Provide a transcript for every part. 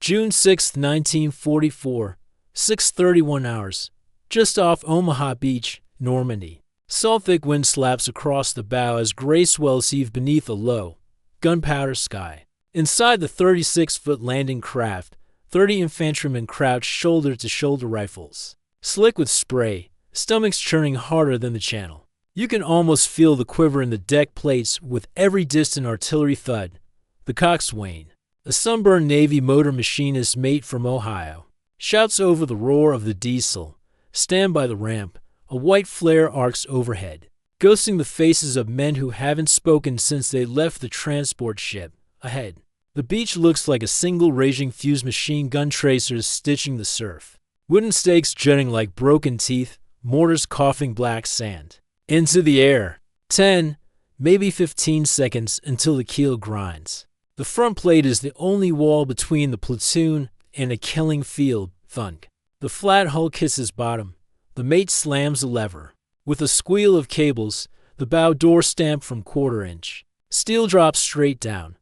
June 6, 1944, 6:31 hours, just off Omaha Beach, Normandy. Thick wind slaps across the bow as gray swells heave beneath a low, gunpowder sky. Inside the 36-foot landing craft, 30 infantrymen crouch shoulder-to-shoulder rifles. Slick with spray, stomachs churning harder than the channel. You can almost feel the quiver in the deck plates with every distant artillery thud. The coxswain, a sunburned Navy motor machinist mate from Ohio, shouts over the roar of the diesel. Stand by the ramp. A white flare arcs overhead, ghosting the faces of men who haven't spoken since they left the transport ship. Ahead, the beach looks like a single raging fuse machine gun tracers stitching the surf. Wooden stakes jutting like broken teeth, mortars coughing black sand. Into the air. 10, maybe 15 seconds until the keel grinds. The front plate is the only wall between the platoon and a killing field. Thunk. The flat hull kisses bottom. The mate slams the lever. With a squeal of cables, the bow door stamped from quarter-inch. Steel drops straight down.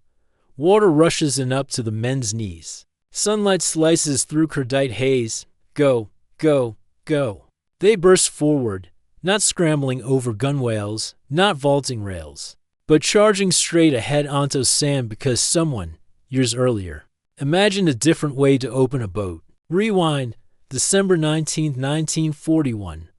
Water rushes in up to the men's knees. Sunlight slices through cordite haze. Go, go, go. They burst forward, not scrambling over gunwales, not vaulting rails, but charging straight ahead onto sand because someone, years earlier, imagined a different way to open a boat. Rewind, December 19, 1941,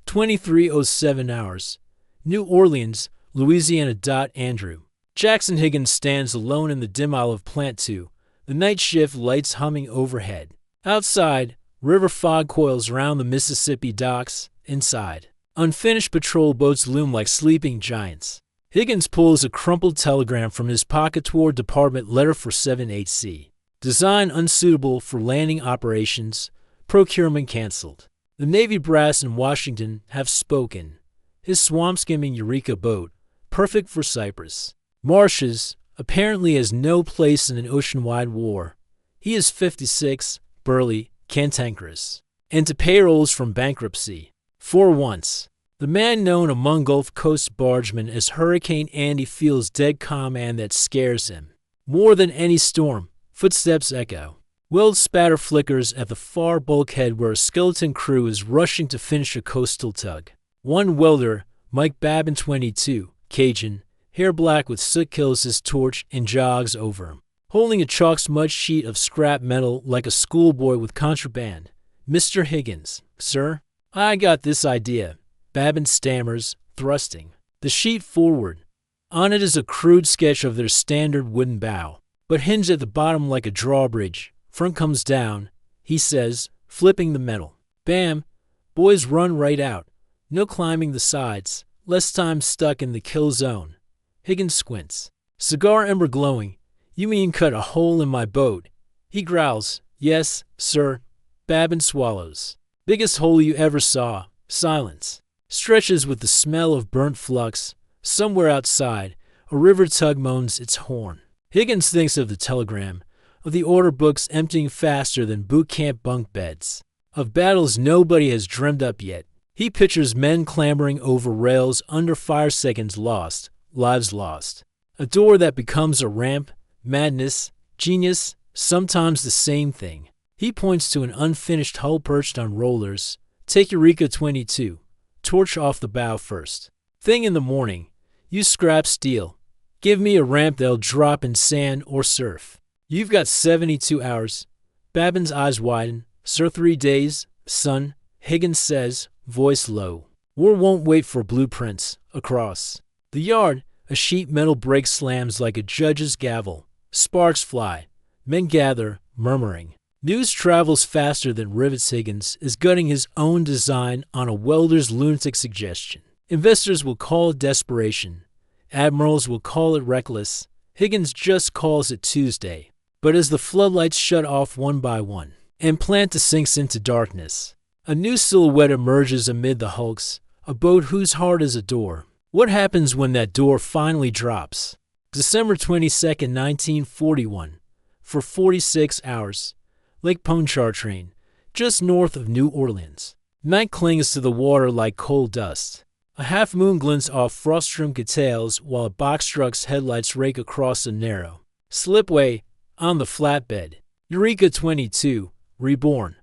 23:07 hours, New Orleans, Louisiana. Andrew Jackson Higgins stands alone in the dim aisle of Plant 2, the night shift lights humming overhead. Outside, river fog coils around the Mississippi docks. Inside, unfinished patrol boats loom like sleeping giants. Higgins pulls a crumpled telegram from his pocket toward Department letter for 78C. Design unsuitable for landing operations. Procurement canceled. The Navy brass in Washington have spoken. His swamp-skimming Eureka boat, perfect for Cyprus. Marshes, apparently has no place in an ocean-wide war. He is 56, burly, cantankerous, and to payrolls from bankruptcy. For once, the man known among Gulf Coast bargemen as Hurricane Andy feels dead calm, and that scares him. More than any storm, footsteps echo. Weld spatter flickers at the far bulkhead where a skeleton crew is rushing to finish a coastal tug. One welder, Mike Babin 22, Cajun, hair black with soot, kills his torch and jogs over him, holding a chalk-smudged sheet of scrap metal like a schoolboy with contraband. Mr. Higgins, sir, I got this idea. Babin stammers, thrusting the sheet forward. On it is a crude sketch of their standard wooden bow, but hinged at the bottom like a drawbridge. Front comes down, he says, flipping the metal. Bam! Boys run right out. No climbing the sides. Less time stuck in the kill zone. Higgins squints. Cigar ember glowing. You mean cut a hole in my boat? He growls. Yes, sir. Babin swallows. Biggest hole you ever saw. Silence. Stretches with the smell of burnt flux. Somewhere outside, a river tug moans its horn. Higgins thinks of the telegram, of the order books emptying faster than boot camp bunk beds, of battles nobody has dreamed up yet. He pictures men clambering over rails under fire, seconds lost, lives lost. A door that becomes a ramp, madness, genius, sometimes the same thing. He points to an unfinished hull perched on rollers. Take Eureka 22. Torch off the bow first. Thing in the morning. Use scrap steel. Give me a ramp they'll drop in sand or surf. You've got 72 hours. Babin's eyes widen. Sir, 3 days, son, Higgins says, voice low. War won't wait for blueprints. Across the yard, a sheet metal brake slams like a judge's gavel. Sparks fly. Men gather, murmuring. News travels faster than rivets. Higgins is gutting his own design on a welder's lunatic suggestion. Investors will call it desperation. Admirals will call it reckless. Higgins just calls it Tuesday. But as the floodlights shut off one by one, and Plant sinks into darkness, a new silhouette emerges amid the hulks, a boat whose heart is a door. What happens when that door finally drops? December 22, 1941. For 46 hours, Lake Pontchartrain, just north of New Orleans. Night clings to the water like coal dust. A half moon glints off frost-trimmed tails while a box truck's headlights rake across a narrow slipway on the flatbed. Eureka 22, reborn.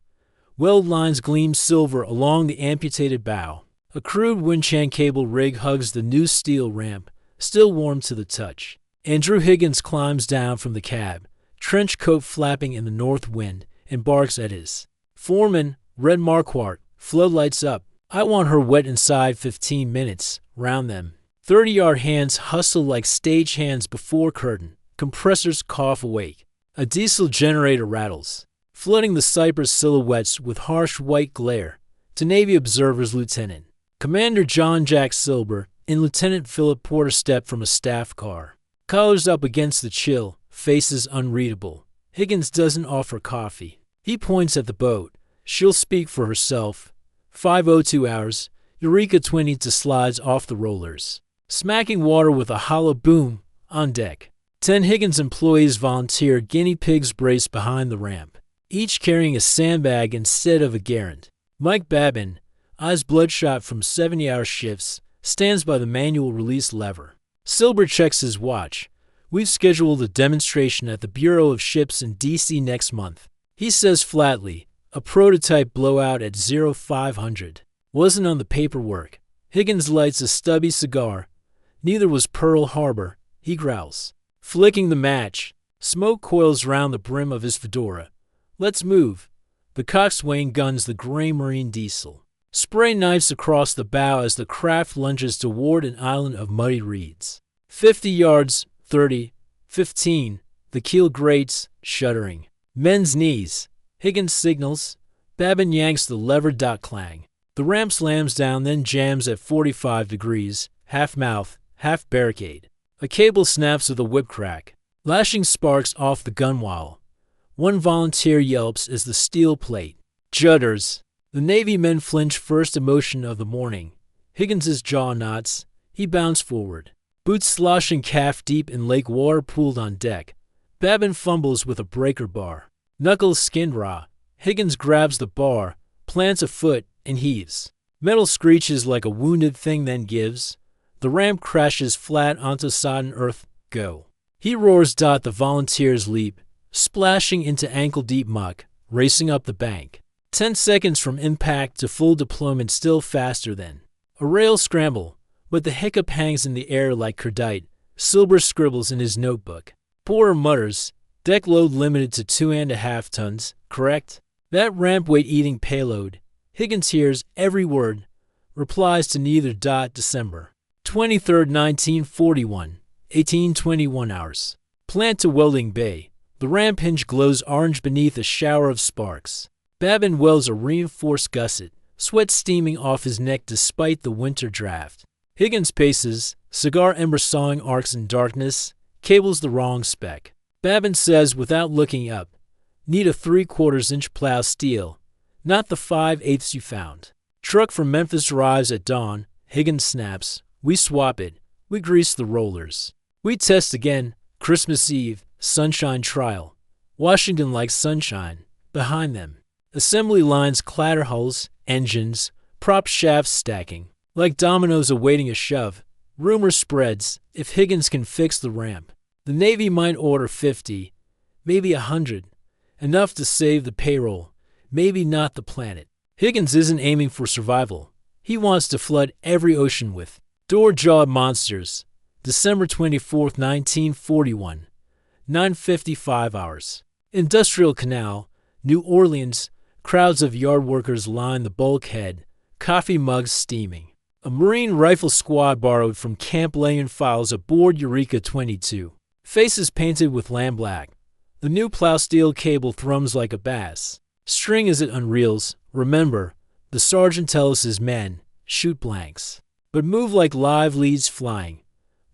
Weld lines gleam silver along the amputated bow. A crude windshield cable rig hugs the new steel ramp, still warm to the touch. Andrew Higgins climbs down from the cab, trench coat flapping in the north wind, and barks at his foreman, Red Marquardt. Floodlights up. I want her wet inside 15 minutes. Round them. 30-yard hands hustle like stage hands before curtain. Compressors cough awake. A diesel generator rattles, flooding the cypress silhouettes with harsh white glare. To Navy observers, Lieutenant Commander John Jack Silber and Lieutenant Philip Porter step from a staff car. Collars up against the chill, faces unreadable. Higgins doesn't offer coffee. He points at the boat. She'll speak for herself. 5:02 hours. Eureka 22 slides off the rollers, smacking water with a hollow boom on deck. 10 Higgins employees volunteer, guinea pigs braced behind the ramp, each carrying a sandbag instead of a garand. Mike Babin, eyes bloodshot from 70-hour shifts, stands by the manual release lever. Silber checks his watch. We've scheduled a demonstration at the Bureau of Ships in D.C. next month. He says flatly, a prototype blowout at 0500. Wasn't on the paperwork. Higgins lights a stubby cigar. Neither was Pearl Harbor, he growls, flicking the match. Smoke coils round the brim of his fedora. Let's move. The coxswain guns the gray marine diesel. Spray knifes across the bow as the craft lunges toward an island of muddy reeds. 50 yards, 30, 15. The keel grates, shuddering. Men's knees. Higgins signals. Babin yanks the lever. Clang. The ramp slams down, then jams at 45 degrees, half mouth, half barricade. A cable snaps with a whip crack, lashing sparks off the gunwale. One volunteer yelps as the steel plate judders. The Navy men flinch, first emotion of the morning. Higgins's jaw knots. He bounds forward, boots sloshing calf deep in lake water pooled on deck. Babin fumbles with a breaker bar. Knuckles skinned raw. Higgins grabs the bar, plants a foot, and heaves. Metal screeches like a wounded thing, then gives. The ramp crashes flat onto sodden earth. Go. He roars. The volunteers leap, splashing into ankle-deep muck, racing up the bank. 10 seconds from impact to full deployment, still faster than a rail scramble, but the hiccup hangs in the air like cordite. Silber scribbles in his notebook. Porter mutters, deck load limited to 2.5 tons, correct? That ramp weight eating payload. Higgins hears every word, replies to neither. December 23rd, 1941, 18:21 hours. Plant to welding bay. The ramp hinge glows orange beneath a shower of sparks. Babin welds a reinforced gusset, sweat steaming off his neck despite the winter draft. Higgins paces, cigar ember sawing arcs in darkness, cables the wrong spec. Babin says without looking up, need a 3/4-inch plow steel, not the 5/8 you found. Truck from Memphis arrives at dawn. Higgins snaps. We swap it. We grease the rollers. We test again. Christmas Eve, sunshine trial. Washington like sunshine. Behind them, assembly lines clatter, hulls, engines, prop shafts stacking. Like dominoes awaiting a shove. Rumor spreads, if Higgins can fix the ramp, the Navy might order 50, maybe 100. Enough to save the payroll, maybe not the planet. Higgins isn't aiming for survival. He wants to flood every ocean with door-jawed monsters. December 24th, 1941, 9:55 hours. Industrial Canal, New Orleans. Crowds of yard workers line the bulkhead, coffee mugs steaming. A Marine rifle squad borrowed from Camp Leyen files aboard Eureka 22. Faces painted with lamblack. The new plow steel cable thrums like a bass. String as it unreels. Remember, the sergeant tells his men, shoot blanks, but move like live leads flying.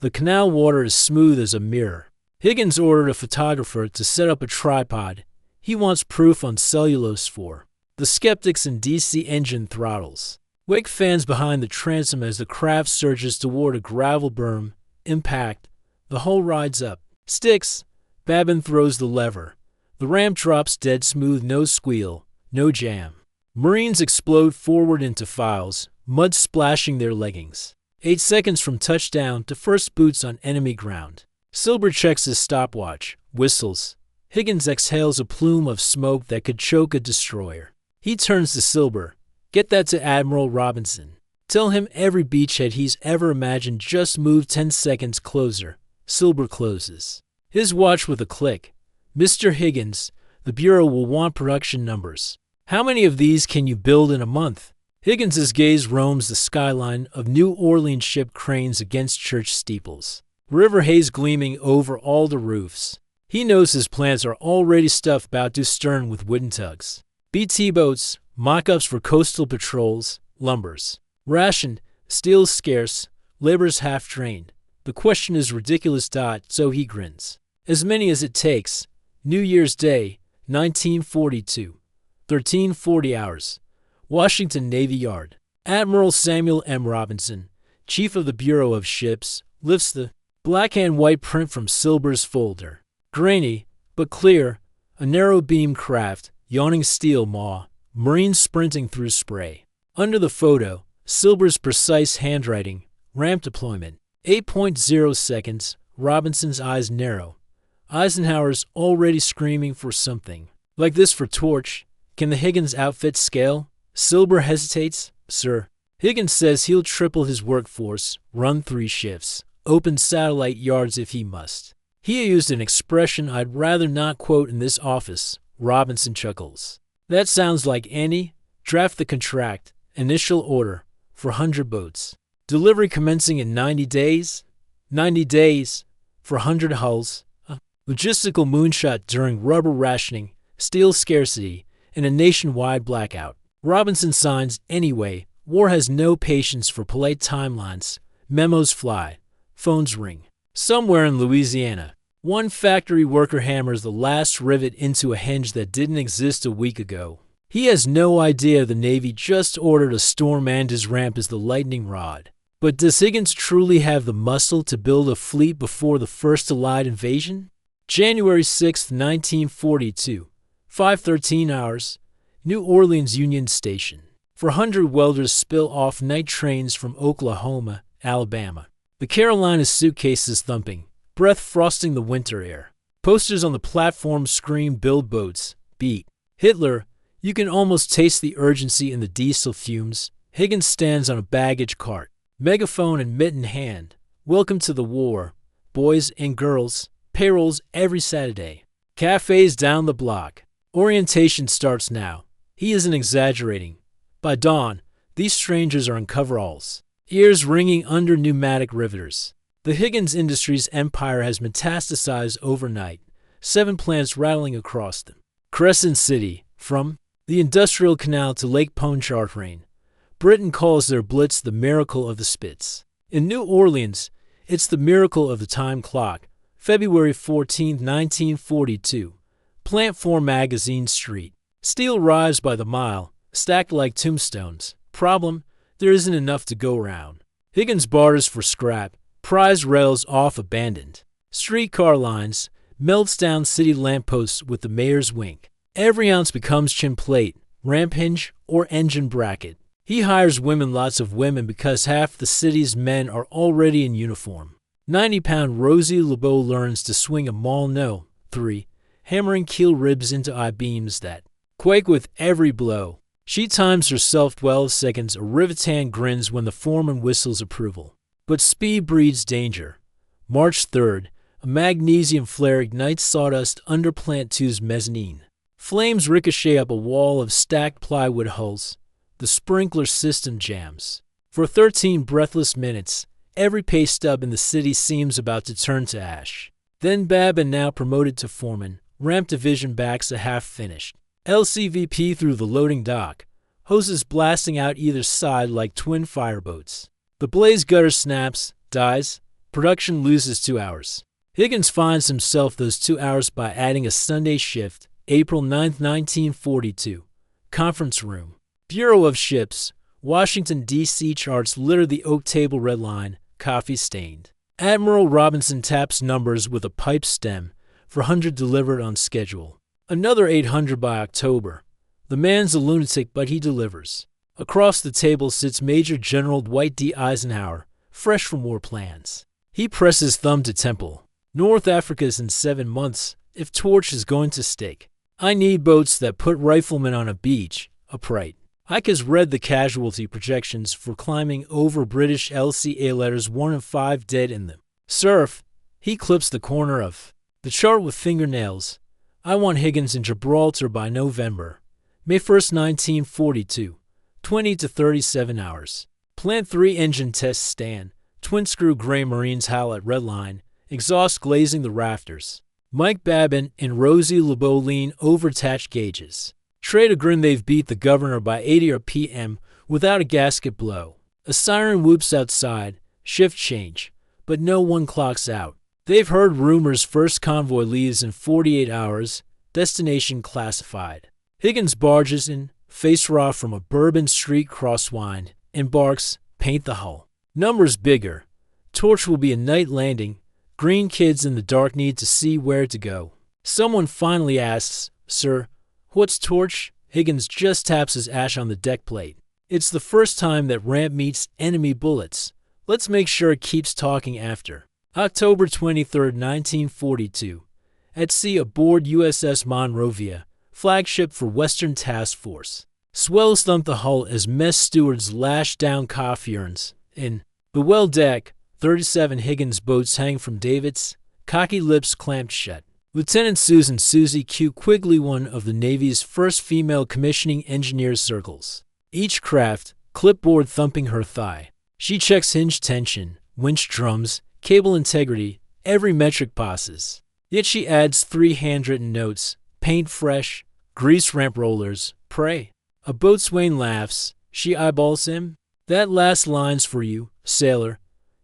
The canal water is smooth as a mirror. Higgins ordered a photographer to set up a tripod. He wants proof on cellulose for the skeptics in DC engine throttles. Wake fans behind the transom as the craft surges toward a gravel berm. Impact. The hull rides up. Sticks. Babin throws the lever. The ramp drops dead smooth, no squeal, no jam. Marines explode forward into files, mud splashing their leggings. 8 seconds from touchdown to first boots on enemy ground. Silber checks his stopwatch, whistles. Higgins exhales a plume of smoke that could choke a destroyer. He turns to Silber. Get that to Admiral Robinson. Tell him every beachhead he's ever imagined just moved 10 seconds closer. Silber closes his watch with a click. Mr. Higgins, the Bureau will want production numbers. How many of these can you build in a month? Higgins's gaze roams the skyline of New Orleans ship cranes against church steeples. River haze gleaming over all the roofs. He knows his plans are already stuffed bow to stern with wooden tugs. BT boats, mock-ups for coastal patrols, lumbers. Rationed, steel's scarce, labor's half-trained. The question is ridiculous. So he grins. As many as it takes. New Year's Day, 1942. 1340 hours. Washington Navy Yard. Admiral Samuel M. Robinson, Chief of the Bureau of Ships, lifts the black and white print from Silber's folder. Grainy, but clear, a narrow-beam craft, yawning steel maw, marines sprinting through spray. Under the photo, Silber's precise handwriting, ramp deployment, 8.0 seconds, Robinson's eyes narrow. Eisenhower's already screaming for something. Like this for Torch. Can the Higgins outfit scale? Silber hesitates. Sir. Higgins says he'll triple his workforce, run 3 shifts, open satellite yards if he must. He used an expression I'd rather not quote in this office. Robinson chuckles. That sounds like Annie. Draft the contract. Initial order. For 100 boats. Delivery commencing in 90 days? 90 days. For 100 hulls. Logistical moonshot during rubber rationing, steel scarcity, and a nationwide blackout. Robinson signs anyway. War has no patience for polite timelines. Memos fly. Phones ring. Somewhere in Louisiana, one factory worker hammers the last rivet into a hinge that didn't exist a week ago. He has no idea the Navy just ordered a storm and his ramp is the lightning rod. But does Higgins truly have the muscle to build a fleet before the first Allied invasion? January 6, 1942, 5:13 hours, New Orleans Union Station. 400 welders spill off night trains from Oklahoma, Alabama. The Carolinas suitcases thumping, breath frosting the winter air. Posters on the platform scream build boats, beat Hitler. You can almost taste the urgency in the diesel fumes. Higgins stands on a baggage cart, megaphone in mitten hand. Welcome to the war, boys and girls. Payrolls every Saturday. Cafes down the block. Orientation starts now. He isn't exaggerating. By dawn, these strangers are in coveralls, ears ringing under pneumatic riveters. The Higgins Industries empire has metastasized overnight, 7 plants rattling across them. Crescent City, from the Industrial Canal to Lake Pontchartrain. Britain calls their blitz the miracle of the Spits. In New Orleans, it's the miracle of the time clock. February 14, 1942. Plant 4 Magazine Street. Steel rise by the mile, stacked like tombstones. Problem, there isn't enough to go round. Higgins barters for scrap, prize rails off abandoned. Streetcar lines, melts down city lampposts with the mayor's wink. Every ounce becomes chin plate, ramp hinge, or engine bracket. He hires women, lots of women, because half the city's men are already in uniform. 90-pound Rosie LeBeau learns to swing a maul no. 3. Hammering keel ribs into I-beams that quake with every blow. She times herself 12 seconds. A rivetan grins when the foreman whistles approval. But speed breeds danger. March 3rd. A magnesium flare ignites sawdust under Plant 2's mezzanine. Flames ricochet up a wall of stacked plywood hulls. The sprinkler system jams. For 13 breathless minutes, every pay stub in the city seems about to turn to ash. Then Babin, now promoted to foreman, ramp division backs a half-finished LCVP through the loading dock, hoses blasting out either side like twin fireboats. The blaze gutter snaps, dies, production loses 2 hours. Higgins finds himself those 2 hours by adding a Sunday shift, April 9, 1942. Conference room. Bureau of Ships, Washington, D.C. charts litter the oak table, red line, coffee stained. Admiral Robinson taps numbers with a pipe stem for 100 delivered on schedule. Another 800 by October. The man's a lunatic, but he delivers. Across the table sits Major General Dwight D. Eisenhower, fresh from war plans. He presses thumb to temple. North Africa's in 7 months. if Torch is going to stick. I need boats that put riflemen on a beach, upright. Ike has read the casualty projections for climbing over British LCA letters 1 and 5 dead in them. Surf, he clips the corner of the chart with fingernails. I want Higgins in Gibraltar by November. May 1st, 1942, 20 to 37 hours. Plant 3 engine tests stand. Twin-screw gray Marines howl at red line, exhaust glazing the rafters. Mike Babin and Rosie LeBeau lean over attached gauges. Trade a grin they've beat the governor by 80 p.m. without a gasket blow. A siren whoops outside, shift change, but no one clocks out. They've heard rumors first convoy leaves in 48 hours, destination classified. Higgins barges in, face raw from a Bourbon Street crosswind, embarks, paint the hull. Numbers bigger. Torch will be a night landing. Green kids in the dark need to see where to go. Someone finally asks, "Sir, what's Torch?" Higgins just taps his ash on the deck plate. It's the first time that ramp meets enemy bullets. Let's make sure it keeps talking after. October 23, 1942. At sea aboard USS Monrovia, flagship for Western Task Force. Swells thump the hull as mess stewards lash down coffee urns. In the well deck, 37 Higgins boats hang from davits, cocky lips clamped shut. Lieutenant Susan Susie Q. Quigley, one of the Navy's first female commissioning engineers, circles each craft, clipboard thumping her thigh. She checks hinge tension, winch drums, cable integrity, every metric passes. Yet she adds 3 handwritten notes: paint fresh, grease ramp rollers, pray. A boatswain laughs. She eyeballs him. That last line's for you, sailor.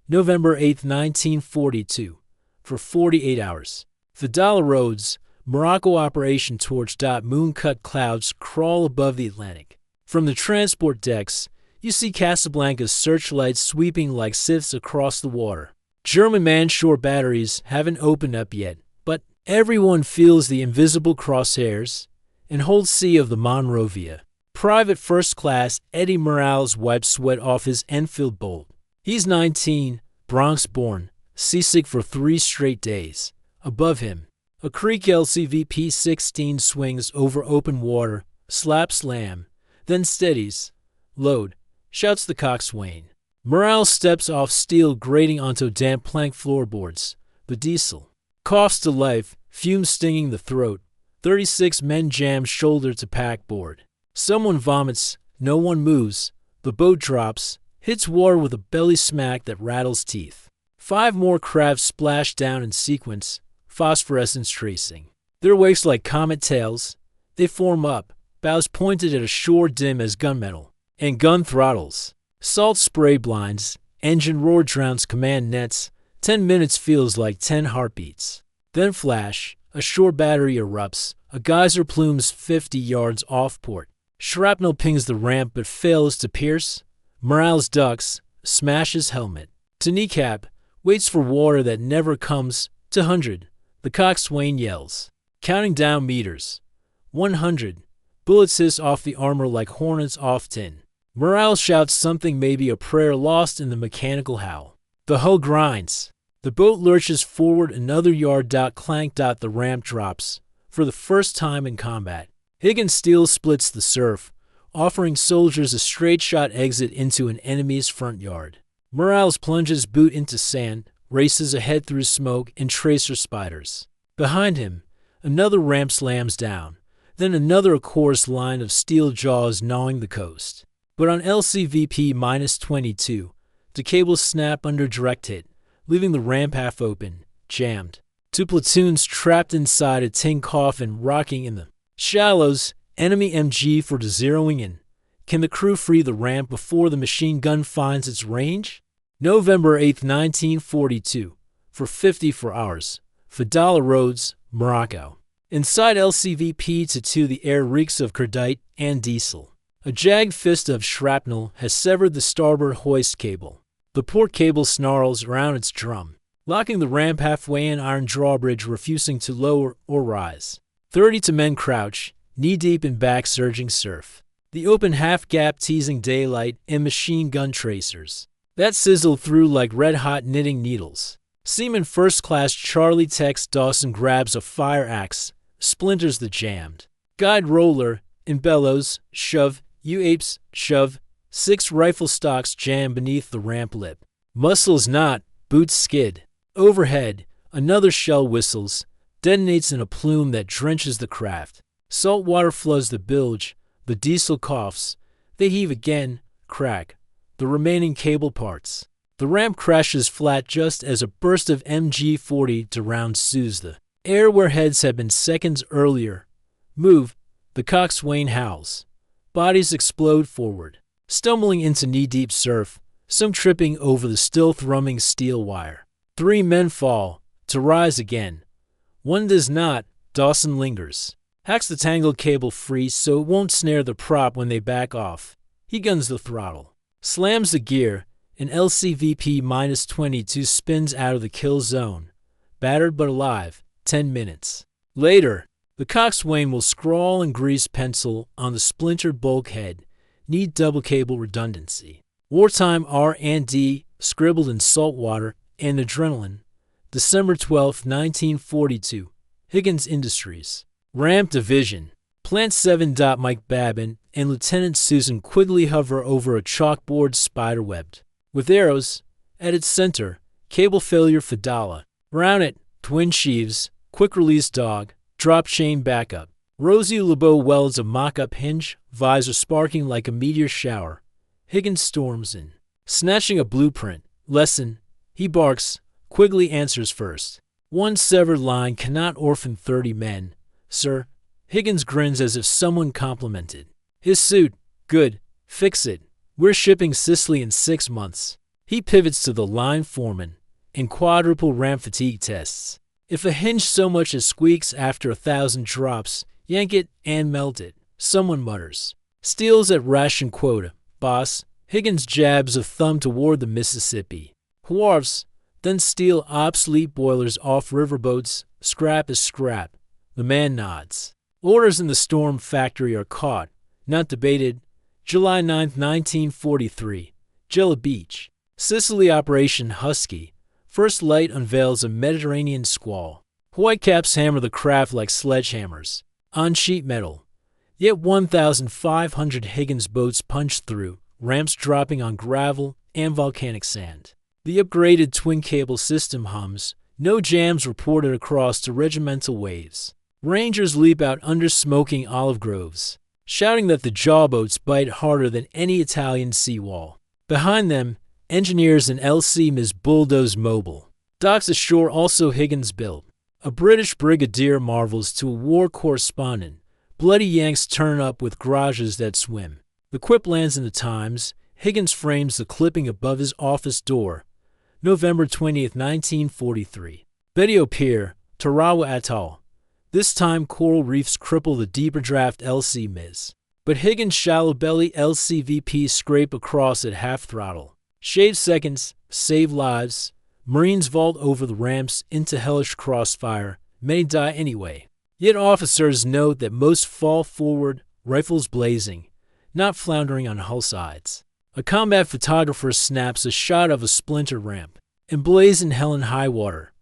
November 8, 1942. For 48 hours. Fidala Roads, Morocco Operation Torch. Moon-cut clouds crawl above the Atlantic. From the transport decks, you see Casablanca's searchlights sweeping like scythes across the water. German man-shore batteries haven't opened up yet, but everyone feels the invisible crosshairs and holds sea of the Monrovia. Private First Class Eddie Morales wipes sweat off his Enfield bolt. He's 19, Bronx-born, seasick for 3 straight days. Above him, a Creek LCVP 16 swings over open water, slap slam, then steadies. Load, shouts the coxswain. Morales steps off steel grating onto damp plank floorboards. The diesel coughs to life, fumes stinging the throat. 36 men jam shoulder to packboard. Someone vomits, no one moves. The boat drops, hits water with a belly smack that rattles teeth. 5 more craft splash down in sequence, phosphorescence tracing. Their wakes like comet tails. They form up, bows pointed at a shore dim as gunmetal, and gun throttles. Salt spray blinds, engine roar drowns command nets. 10 minutes feels like 10 heartbeats. Then flash, a shore battery erupts. A geyser plumes 50 yards off port. Shrapnel pings the ramp but fails to pierce. Morales ducks, smashes helmet. To kneecap, waits for water that never comes. To 100, the coxswain yells. Counting down meters. 100. Bullets hiss off the armor like hornets off tin. Morales shouts something, maybe a prayer, lost in the mechanical howl. The hull grinds. The boat lurches forward another yard. Clank. The ramp drops. For the first time in combat, Higgins' steel splits the surf, offering soldiers a straight-shot exit into an enemy's front yard. Morales plunges boot into sand, races ahead through smoke and tracer spiders. Behind him, another ramp slams down, then another, a chorus line of steel jaws gnawing the coast. But on LCVP-22, the cables snap under direct hit, leaving the ramp half open, jammed. 2 platoons trapped inside a tin coffin rocking in the shallows, enemy MG for zeroing in. Can the crew free the ramp before the machine gun finds its range? November 8, 1942, for 54 hours. Fidala Roads, Morocco. Inside LCVP-2, the air reeks of cordite and diesel. A jagged fist of shrapnel has severed the starboard hoist cable. The port cable snarls around its drum, locking the ramp halfway in, iron drawbridge refusing to lower or rise. 32 men crouch, knee-deep in back-surging surf. The open half-gap teasing daylight and machine gun tracers that sizzle through like red-hot knitting needles. Seaman First Class Charlie Tex Dawson grabs a fire axe, splinters the jammed guide roller, in bellows, shove, you apes, shove, 6 rifle stocks jam beneath the ramp lip. Muscles knot, boots skid. Overhead, another shell whistles, detonates in a plume that drenches the craft. Salt water floods the bilge, the diesel coughs. They heave again, crack. The remaining cable parts. The ramp crashes flat just as a burst of MG-40 rounds soothes the air where heads had been seconds earlier. Move, the coxswain howls. Bodies explode forward, stumbling into knee-deep surf, some tripping over the still thrumming steel wire. 3 men fall, to rise again. One does not. Dawson lingers. Hacks the tangled cable free so it won't snare the prop when they back off. He guns the throttle. Slams the gear. An LCVP-22 spins out of the kill zone. Battered but alive. 10 minutes. Later, the coxswain will scrawl in grease pencil on the splintered bulkhead. Need double cable redundancy. Wartime R&D scribbled in salt water and adrenaline. December 12, 1942. Higgins Industries. Ramp Division. Plant 7. Mike Babin and Lieutenant Susan Quigley hover over a chalkboard spiderwebbed. With arrows, at its center, cable failure Fadala. Round it, twin sheaves, quick-release dog, drop chain backup. Rosie LeBeau welds a mock-up hinge, visor sparking like a meteor shower. Higgins storms in. Snatching a blueprint. Lesson. He barks. Quigley answers first. One severed line cannot orphan 30 men, sir. Higgins grins as if someone complimented. His suit. Good. Fix it. We're shipping Sicily in 6 months. He pivots to the line foreman. In quadruple ramp fatigue tests. If a hinge so much as squeaks after 1,000 drops, yank it and melt it. Someone mutters. Steals at ration quota. Boss. Higgins jabs a thumb toward the Mississippi. Wharfs. Then steal obsolete boilers off riverboats. Scrap is scrap. The man nods. Orders in the storm factory are caught. Not debated. July 9, 1943. Jello Beach. Sicily Operation Husky. First light unveils a Mediterranean squall. Whitecaps hammer the craft like sledgehammers. On sheet metal. Yet 1,500 Higgins boats punch through, ramps dropping on gravel and volcanic sand. The upgraded twin-cable system hums. No jams reported across to regimental waves. Rangers leap out under smoking olive groves, shouting that the jawboats bite harder than any Italian seawall. Behind them, engineers and LC-Ms bulldoze mobile. Docks ashore also Higgins built. A British brigadier marvels to a war correspondent. Bloody Yanks turn up with garages that swim. The quip lands in the Times. Higgins frames the clipping above his office door. November 20, 1943. Betio Pier, Tarawa Atoll. This time coral reefs cripple the deeper draft LC-Ms. But Higgins' shallow-belly LCVP scrape across at half throttle. Shave seconds, save lives. Marines vault over the ramps into hellish crossfire. Many die anyway. Yet officers note that most fall forward, rifles blazing, not floundering on hull sides. A combat photographer snaps a shot of a splinter ramp. Emblazoned hell in high water.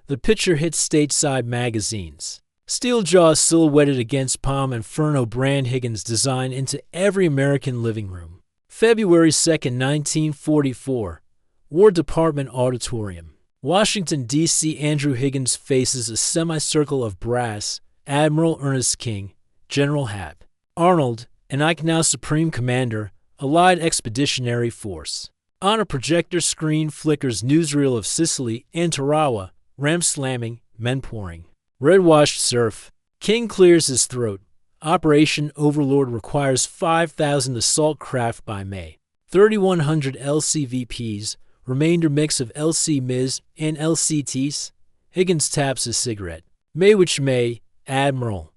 The picture hits stateside magazines. Steel jaws silhouetted against Palm Inferno brand Higgins design into every American living room. February 2, 1944. War Department Auditorium. Washington, D.C. Andrew Higgins faces a semicircle of brass. Admiral Ernest King, General Hap. Arnold, an Ike now Supreme Commander, Allied Expeditionary Force. On a projector screen flickers newsreel of Sicily and Tarawa, ramp slamming, men pouring. Red-washed surf. King clears his throat. Operation Overlord requires 5,000 assault craft by May. 3,100 LCVPs, remainder mix of LC-Ms and LCTs. Higgins taps his cigarette. May which may, Admiral.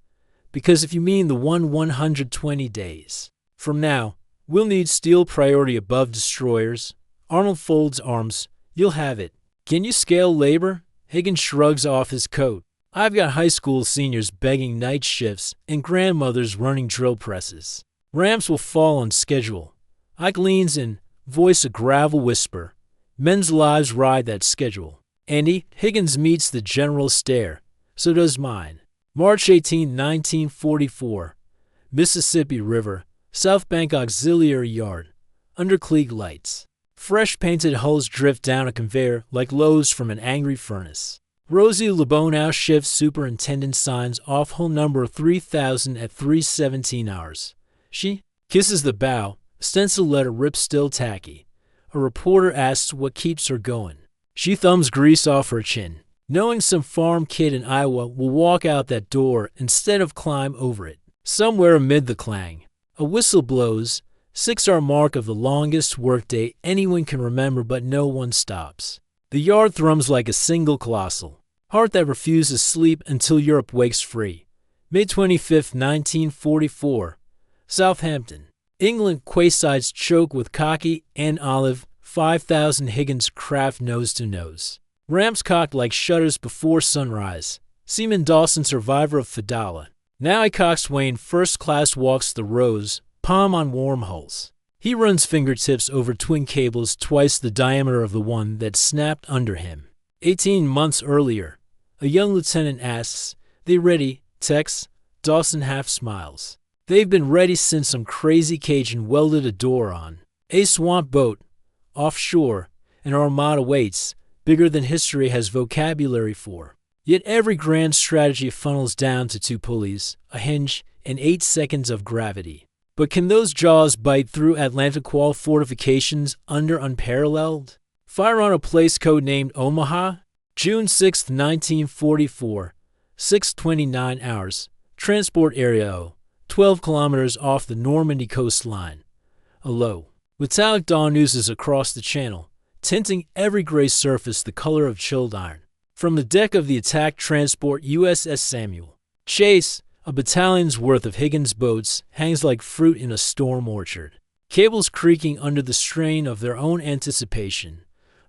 Because if you mean the 120 days. From now, we'll need steel priority above destroyers. Arnold folds arms. You'll have it. Can you scale labor? Higgins shrugs off his coat. I've got high school seniors begging night shifts and grandmothers running drill presses. Ramps will fall on schedule. Ike leans in, voice a gravel whisper. Men's lives ride that schedule. Andy, Higgins meets the general stare. So does mine. March 18, 1944. Mississippi River, South Bank Auxiliary Yard. Under Klieg lights. Fresh painted hulls drift down a conveyor like loaves from an angry furnace. Rosie LeBonow shift superintendent signs off hull number 3000 at 3:17 hours. She kisses the bow, stencil letter ripped still tacky. A reporter asks what keeps her going. She thumbs grease off her chin, knowing some farm kid in Iowa will walk out that door instead of climb over it. Somewhere amid the clang, a whistle blows, 6-hour mark of the longest workday anyone can remember, but no one stops. The yard thrums like a single colossal heart that refuses sleep until Europe wakes free. May 25, 1944. Southampton, England. Quaysides choke with cocky and olive. 5,000 Higgins craft nose to nose. Ramps cocked like shutters before sunrise. Seaman Dawson, survivor of Fedala. Now a coxswain first class, walks the rows, palm on warm hulls. He runs fingertips over twin cables twice the diameter of the one that snapped under him. 18 months earlier, a young lieutenant asks, "They ready, Tex?" Dawson half smiles. They've been ready since some crazy Cajun welded a door on a swamp boat. Offshore, an armada waits, bigger than history has vocabulary for. Yet every grand strategy funnels down to 2 pulleys, a hinge, and 8 seconds of gravity. But can those jaws bite through Atlantic wall fortifications under unparalleled? Fire on a place codenamed Omaha? June 6, 1944, 6:29 hours. Transport area O, 12 kilometers off the Normandy coastline. A low, metallic dawn oozes across the channel, tinting every gray surface the color of chilled iron. From the deck of the attack transport USS Samuel Chase, a battalion's worth of Higgins boats hangs like fruit in a storm orchard. Cables creaking under the strain of their own anticipation.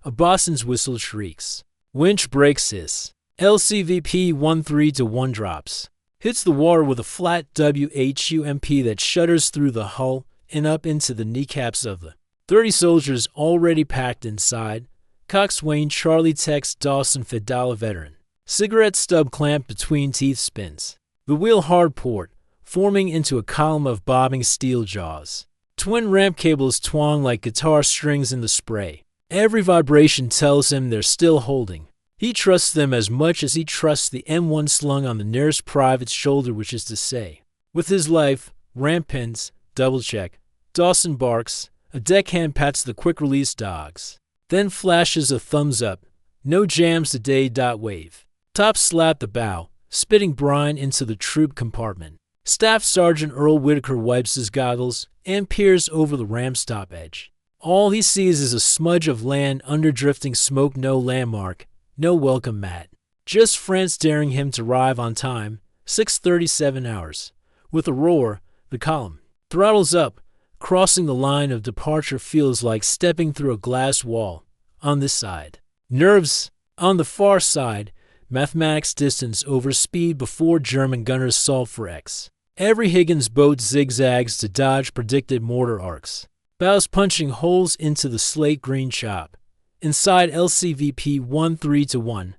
A bosun's whistle shrieks. Winch breaks hiss. LCVP 13-1 drops. Hits the water with a flat WHUMP that shudders through the hull and up into the kneecaps of the 30 soldiers already packed inside. Coxswain Charlie Tex Dawson Fedala veteran. Cigarette stub clamped between teeth spins. The wheel hard port, forming into a column of bobbing steel jaws. Twin ramp cables twang like guitar strings in the spray. Every vibration tells him they're still holding. He trusts them as much as he trusts the M1 slung on the nearest private's shoulder, which is to say, with his life, ramp pins, double check. Dawson barks. A deckhand pats the quick-release dogs. Then flashes a thumbs up. No jams today. Wave. Top slap the bow, spitting brine into the troop compartment. Staff Sergeant Earl Whitaker wipes his goggles and peers over the ramp stop edge. All he sees is a smudge of land under drifting smoke. No landmark, no welcome mat. Just France daring him to arrive on time. 6:37 hours. With a roar, the column throttles up. Crossing the line of departure feels like stepping through a glass wall. On this side, nerves. On the far side, mathematics distance over speed before German gunners solve for X. Every Higgins boat zigzags to dodge predicted mortar arcs. Bows punching holes into the slate green chop. Inside LCVP 13-1,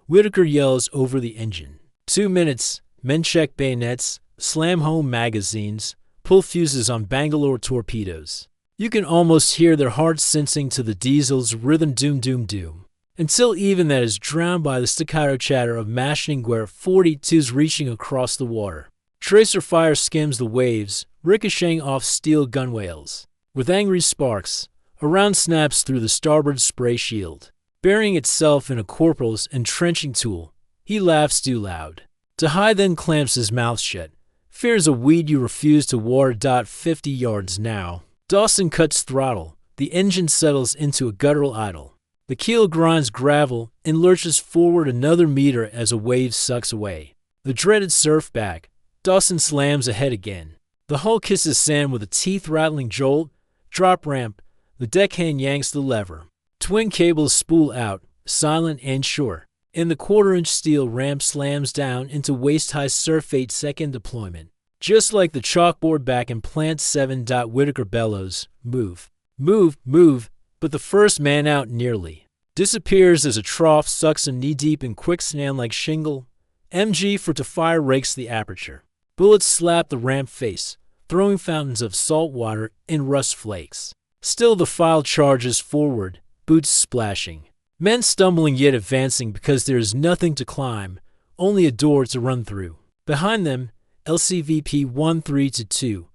Whitaker yells over the engine. 2 minutes, men check bayonets, slam home magazines, pull fuses on Bangalore torpedoes. You can almost hear their hearts sensing to the diesel's rhythm doom doom doom. Until even that is drowned by the staccato chatter of mashing Guerre 42s reaching across the water. Tracer fire skims the waves, ricocheting off steel gunwales. With angry sparks, a round snaps through the starboard spray shield. Burying itself in a corporal's entrenching tool, he laughs too loud. Tahai then clamps his mouth shut. Fears a weed you refuse to water. 50 yards now. Dawson cuts throttle. The engine settles into a guttural idle. The keel grinds gravel and lurches forward another meter as a wave sucks away. The dreaded surf back. Dawson slams ahead again. The hull kisses sand with a teeth-rattling jolt. Drop ramp. The deckhand yanks the lever. Twin cables spool out, silent and sure. And the quarter-inch steel ramp slams down into waist-high surf 8-second deployment. Just like the chalkboard back in Plant 7. Whitaker bellows, move, move, move, but the first man out nearly. disappears as a trough sucks him knee-deep in quicksand like shingle. MG for to fire rakes the aperture. Bullets slap the ramp face, throwing fountains of salt water and rust flakes. Still the file charges forward, boots splashing. Men stumbling yet advancing because there is nothing to climb, only a door to run through. Behind them, LCVP 13-2,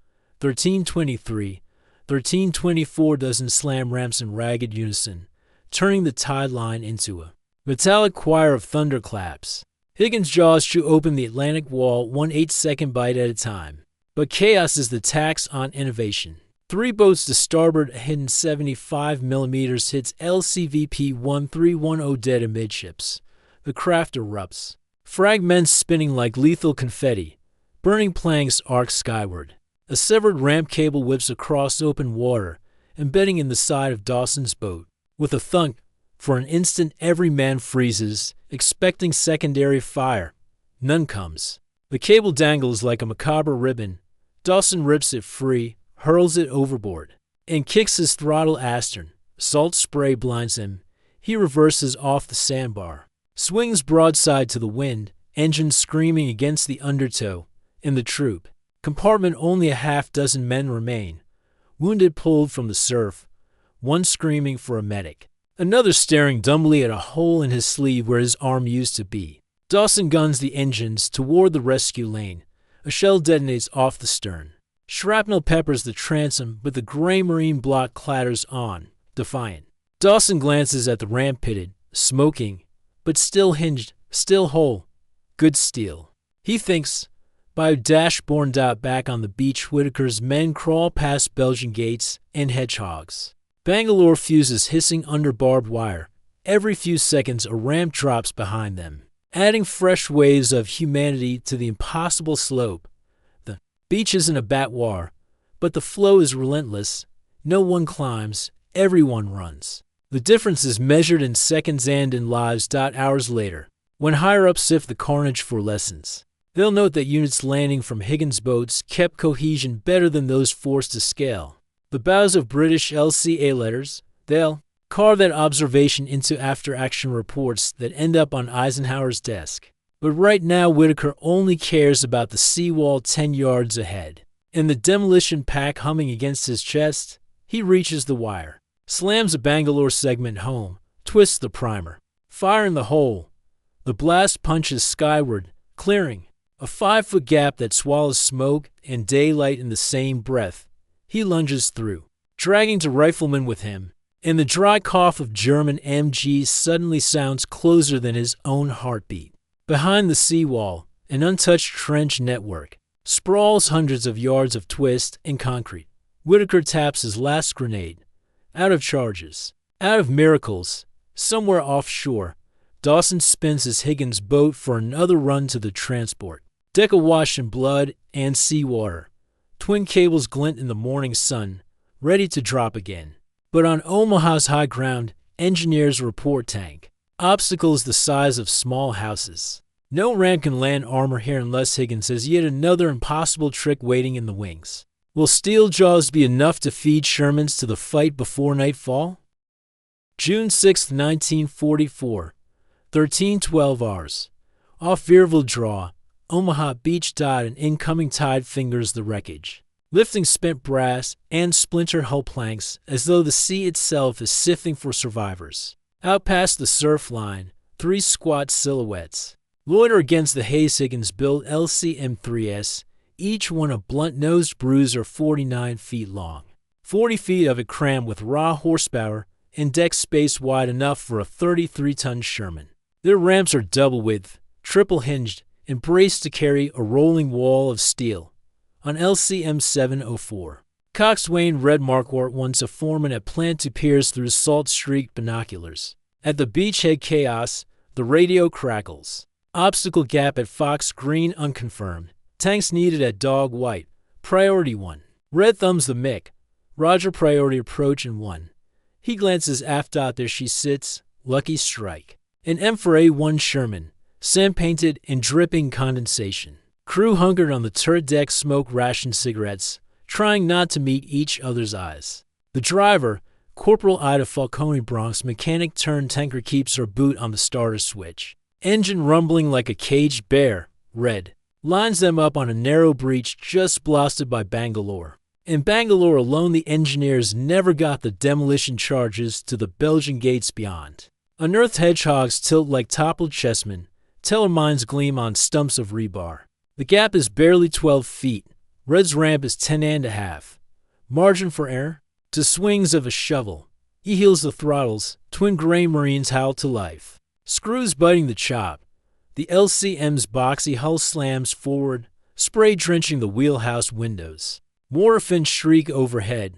1323, 1324 dozen slam ramps in ragged unison, turning the tide line into a metallic choir of thunderclaps. Higgins' jaws chew open the Atlantic wall 1/8-second bite at a time. But chaos is the tax on innovation. 3 boats to starboard, a hidden 75mm hits LCVP 1310 dead amidships. The craft erupts. Fragments spinning like lethal confetti. Burning planks arc skyward. A severed ramp cable whips across open water, embedding in the side of Dawson's boat. With a thunk, for an instant every man freezes, expecting secondary fire. None comes. The cable dangles like a macabre ribbon. Dawson rips it free, hurls it overboard, and kicks his throttle astern. Salt spray blinds him. He reverses off the sandbar. Swings broadside to the wind, engine screaming against the undertow. In the troop compartment only a half-dozen men remain, wounded pulled from the surf, one screaming for a medic, another staring dumbly at a hole in his sleeve where his arm used to be. Dawson guns the engines toward the rescue lane. A shell detonates off the stern. Shrapnel peppers the transom, but the gray marine block clatters on, defiant. Dawson glances at the ramp pitted, smoking, but still hinged, still whole. Good steel. He thinks. By a dashboard dot back on the beach, Whitaker's men crawl past Belgian gates and hedgehogs. Bangalore fuses hissing under barbed wire. Every few seconds a ramp drops behind them, adding fresh waves of humanity to the impossible slope. The beach isn't a batwar, but the flow is relentless. No one climbs, everyone runs. The difference is measured in seconds and in lives. Hours later, when higher-ups sift the carnage for lessons, they'll note that units landing from Higgins' boats kept cohesion better than those forced to scale. The bows of British LCA letters, they'll carve that observation into after-action reports that end up on Eisenhower's desk. But right now Whitaker only cares about the seawall 10 yards ahead. And the demolition pack humming against his chest, he reaches the wire, slams a Bangalore segment home, twists the primer. Fire in the hole. The blast punches skyward, clearing a 5-foot gap that swallows smoke and daylight in the same breath. He lunges through, dragging two riflemen with him, and the dry cough of German MGs suddenly sounds closer than his own heartbeat. Behind the seawall, an untouched trench network sprawls hundreds of yards of twist and concrete. Whitaker taps his last grenade. Out of charges, out of miracles, somewhere offshore, Dawson spins his Higgins boat for another run to the transport. Deck awash in blood and seawater. Twin cables glint in the morning sun, ready to drop again. But on Omaha's high ground, engineers report tank. Obstacles the size of small houses. No ramp can land armor here unless Higgins has yet another impossible trick waiting in the wings. Will steel jaws be enough to feed Shermans to the fight before nightfall? June 6, 1944, 13:12 hours. Off Vierville Draw, Omaha Beach. An incoming tide fingers the wreckage, lifting spent brass and splintered hull planks as though the sea itself is sifting for survivors. Out past the surf line, 3 squat silhouettes loiter against the Hayes Higgins-built LCM-3S, each one a blunt-nosed bruiser 49 feet long. 40 feet of it crammed with raw horsepower and deck space wide enough for a 33-ton Sherman. Their ramps are double-width, triple-hinged, and braced to carry a rolling wall of steel. On LCM 704, Coxswain Red Marquardt, once a foreman at Plant to peers through salt-streaked binoculars. At the beachhead chaos, the radio crackles. Obstacle gap at Fox Green unconfirmed. Tanks needed at Dog White. Priority 1. Red thumbs the Mick. Roger, priority approach in 1. He glances aft. There she sits. Lucky strike. An M4A1 Sherman, sand-painted and dripping condensation. Crew hunkered on the turret deck, smoke ration cigarettes, trying not to meet each other's eyes. The driver, Corporal Ida Falcone Bronx mechanic turned tanker keeps her boot on the starter switch. Engine rumbling like a caged bear, red. Lines them up on a narrow breach just blasted by Bangalore. In Bangalore alone, the engineers never got the demolition charges to the Belgian gates beyond. Unearthed hedgehogs tilt like toppled chessmen. Teller mines gleam on stumps of rebar. The gap is barely 12 feet. Red's ramp is 10.5. Margin for error? To swings of a shovel. He heels the throttles. Twin gray Marines howl to life. Screws biting the chop. The LCM's boxy hull slams forward, spray drenching the wheelhouse windows. Waterfins shriek overhead.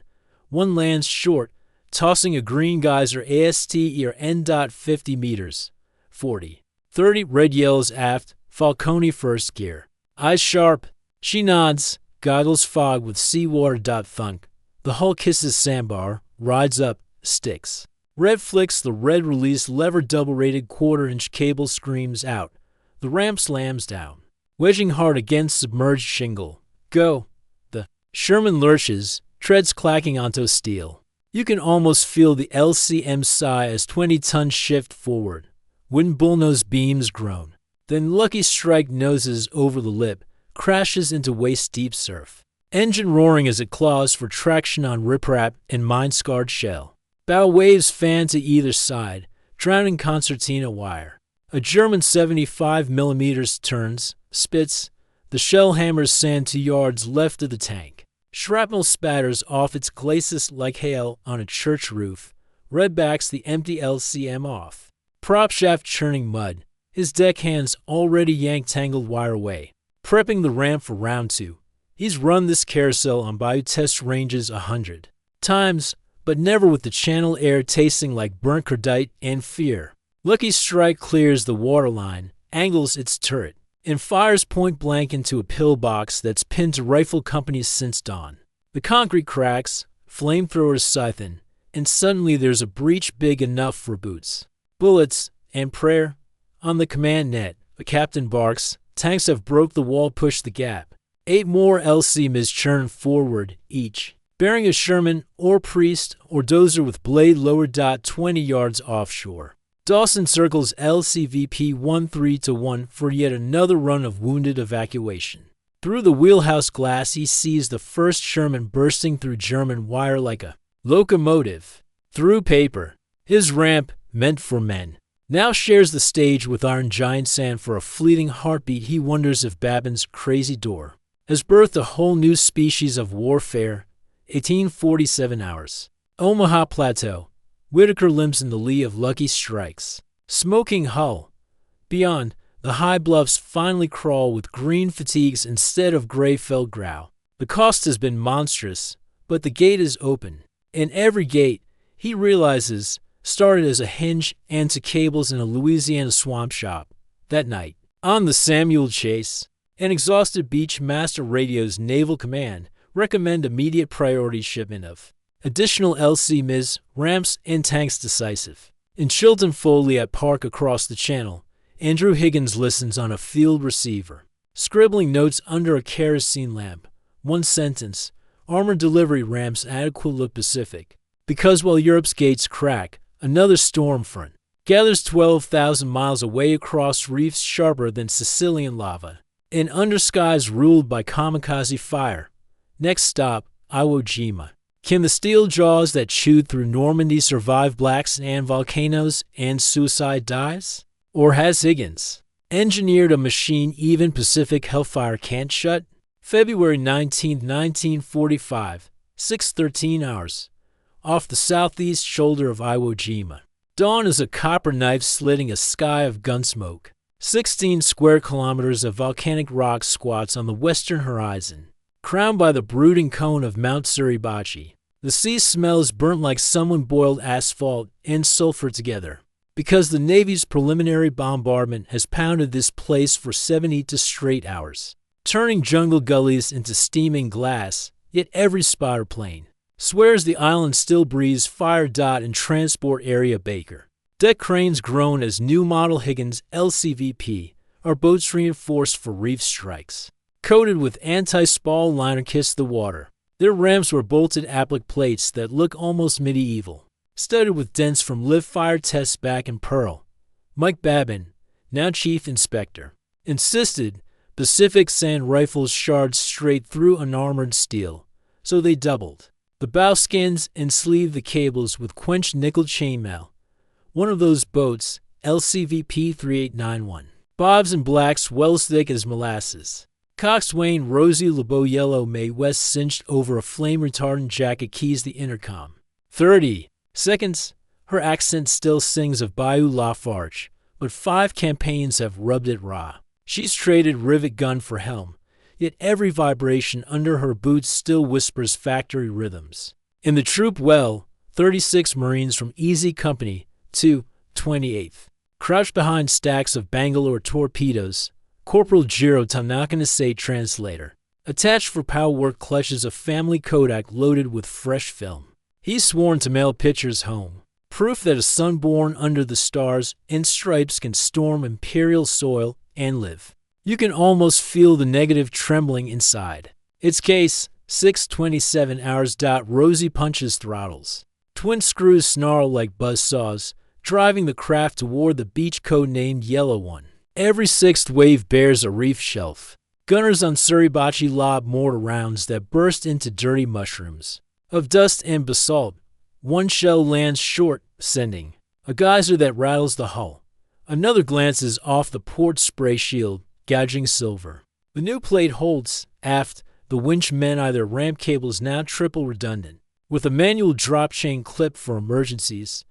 One lands short, tossing a green geyser AST or N.50 meters. 40. 30. Red yells aft. Falcone first gear. Eyes sharp. She nods. Goggles fog with seawater. Thunk. The hull kisses sandbar, rides up, sticks. Red flicks the red release lever, double-rated quarter-inch cable screams out. The ramp slams down, wedging hard against submerged shingle. Go. The Sherman lurches, treads clacking onto steel. You can almost feel the LCM sigh as 20 tons shift forward. Wind bullnose beams groan. Then Lucky Strike noses over the lip, crashes into waist-deep surf. Engine roaring as it claws for traction on riprap and mine-scarred shell. Bow waves fan to either side, drowning concertina wire. A German 75mm turns, spits. The shell hammers sand 2 yards left of the tank. Shrapnel spatters off its glacis like hail on a church roof. Red backs the empty LCM off. Prop shaft churning mud. His deckhands already yank tangled wire away, prepping the ramp for round 2. He's run this carousel on bayou test ranges 100 times, but never with the channel air tasting like burnt cordite and fear. Lucky Strike clears the waterline, angles its turret, and fires point blank into a pillbox that's pinned to rifle companies since dawn. The concrete cracks, flamethrowers siphon, and suddenly there's a breach big enough for boots, bullets, and prayer. On the command net, the captain barks. Tanks have broke the wall, pushed the gap. 8 more LCMs churn forward, each bearing a Sherman or Priest or Dozer with blade lower. 20 yards offshore. Dawson circles LCVP 13-1 for yet another run of wounded evacuation. Through the wheelhouse glass, he sees the first Sherman bursting through German wire like a locomotive. Through paper. His ramp, meant for men, now shares the stage with Iron Giant Sand. For a fleeting heartbeat, he wonders if Babin's crazy door has birthed a whole new species of warfare. 1847 hours. Omaha Plateau. Whitaker limps in the lee of Lucky Strikes. Smoking hull. Beyond, the high bluffs finally crawl with green fatigues instead of gray fell growl. The cost has been monstrous, but the gate is open. And every gate, he realizes, started as a hinge and to cables in a Louisiana swamp shop. That night, on the Samuel Chase, an exhausted beach master radios Naval Command recommend immediate priority shipment of additional LCMs, ramps, and tanks. Decisive. In Chilton Foley at Park across the channel, Andrew Higgins listens on a field receiver, scribbling notes under a kerosene lamp. One sentence: armor delivery ramps at Aquila Pacific. Because while Europe's gates crack, another storm front gathers 12,000 miles away across reefs sharper than Sicilian lava, and under skies ruled by kamikaze fire. Next stop, Iwo Jima. Can the steel jaws that chewed through Normandy survive black sand volcanoes and suicide dives? Or has Higgins engineered a machine even Pacific hellfire can't shut? February 19, 1945, 6:13 hours. Off the southeast shoulder of Iwo Jima. Dawn is a copper knife slitting a sky of gunsmoke. 16 square kilometers of volcanic rock squats on the western horizon, crowned by the brooding cone of Mount Suribachi. The sea smells burnt like someone boiled asphalt and sulfur together, because the Navy's preliminary bombardment has pounded this place for 72 straight hours, turning jungle gullies into steaming glass. Yet every spotter plane swears the island still breathes fire. And transport area Baker. Deck cranes groan as new model Higgins LCVP are boats reinforced for reef strikes. Coated with anti-spall liner kiss the water. Their ramps were bolted applique plates that look almost medieval. studded with dents from live fire tests back in Pearl. Mike Babin, now chief inspector, insisted Pacific Sand rifles shard straight through unarmored steel, so they doubled. The bowskins and sleeved the cables with quenched nickel chainmail. One of those boats, LCVP 3891. Bobs and blacks well as thick as molasses. Coxswain Rosie LeBeau yellow Mae West cinched over a flame-retardant jacket keys the intercom. 30 seconds. Her accent still sings of Bayou Lafarge, but 5 campaigns have rubbed it raw. She's traded rivet gun for helm, yet every vibration under her boots still whispers factory rhythms. In the troop well, 36 Marines from Easy Company, 2, 28th. Crouched behind stacks of Bangalore torpedoes, Corporal Jiro Tanakanase translator. Attached for power work clutches a family Kodak loaded with fresh film. He's sworn to mail pictures home. Proof that a son born under the stars and stripes can storm imperial soil and live. You can almost feel the negative trembling inside. It's case 627 hours. Rosie punches throttles. Twin screws snarl like buzzsaws, driving the craft toward the beach code-named Yellow One. Every sixth wave bears a reef shelf. Gunners on Suribachi lob mortar rounds that burst into dirty mushrooms. Of dust and basalt, one shell lands short, sending a geyser that rattles the hull. Another glances off the port spray shield, gouging silver. The new plate holds, aft, the winch men either ramp cables now triple redundant. With a manual drop chain clip for emergencies,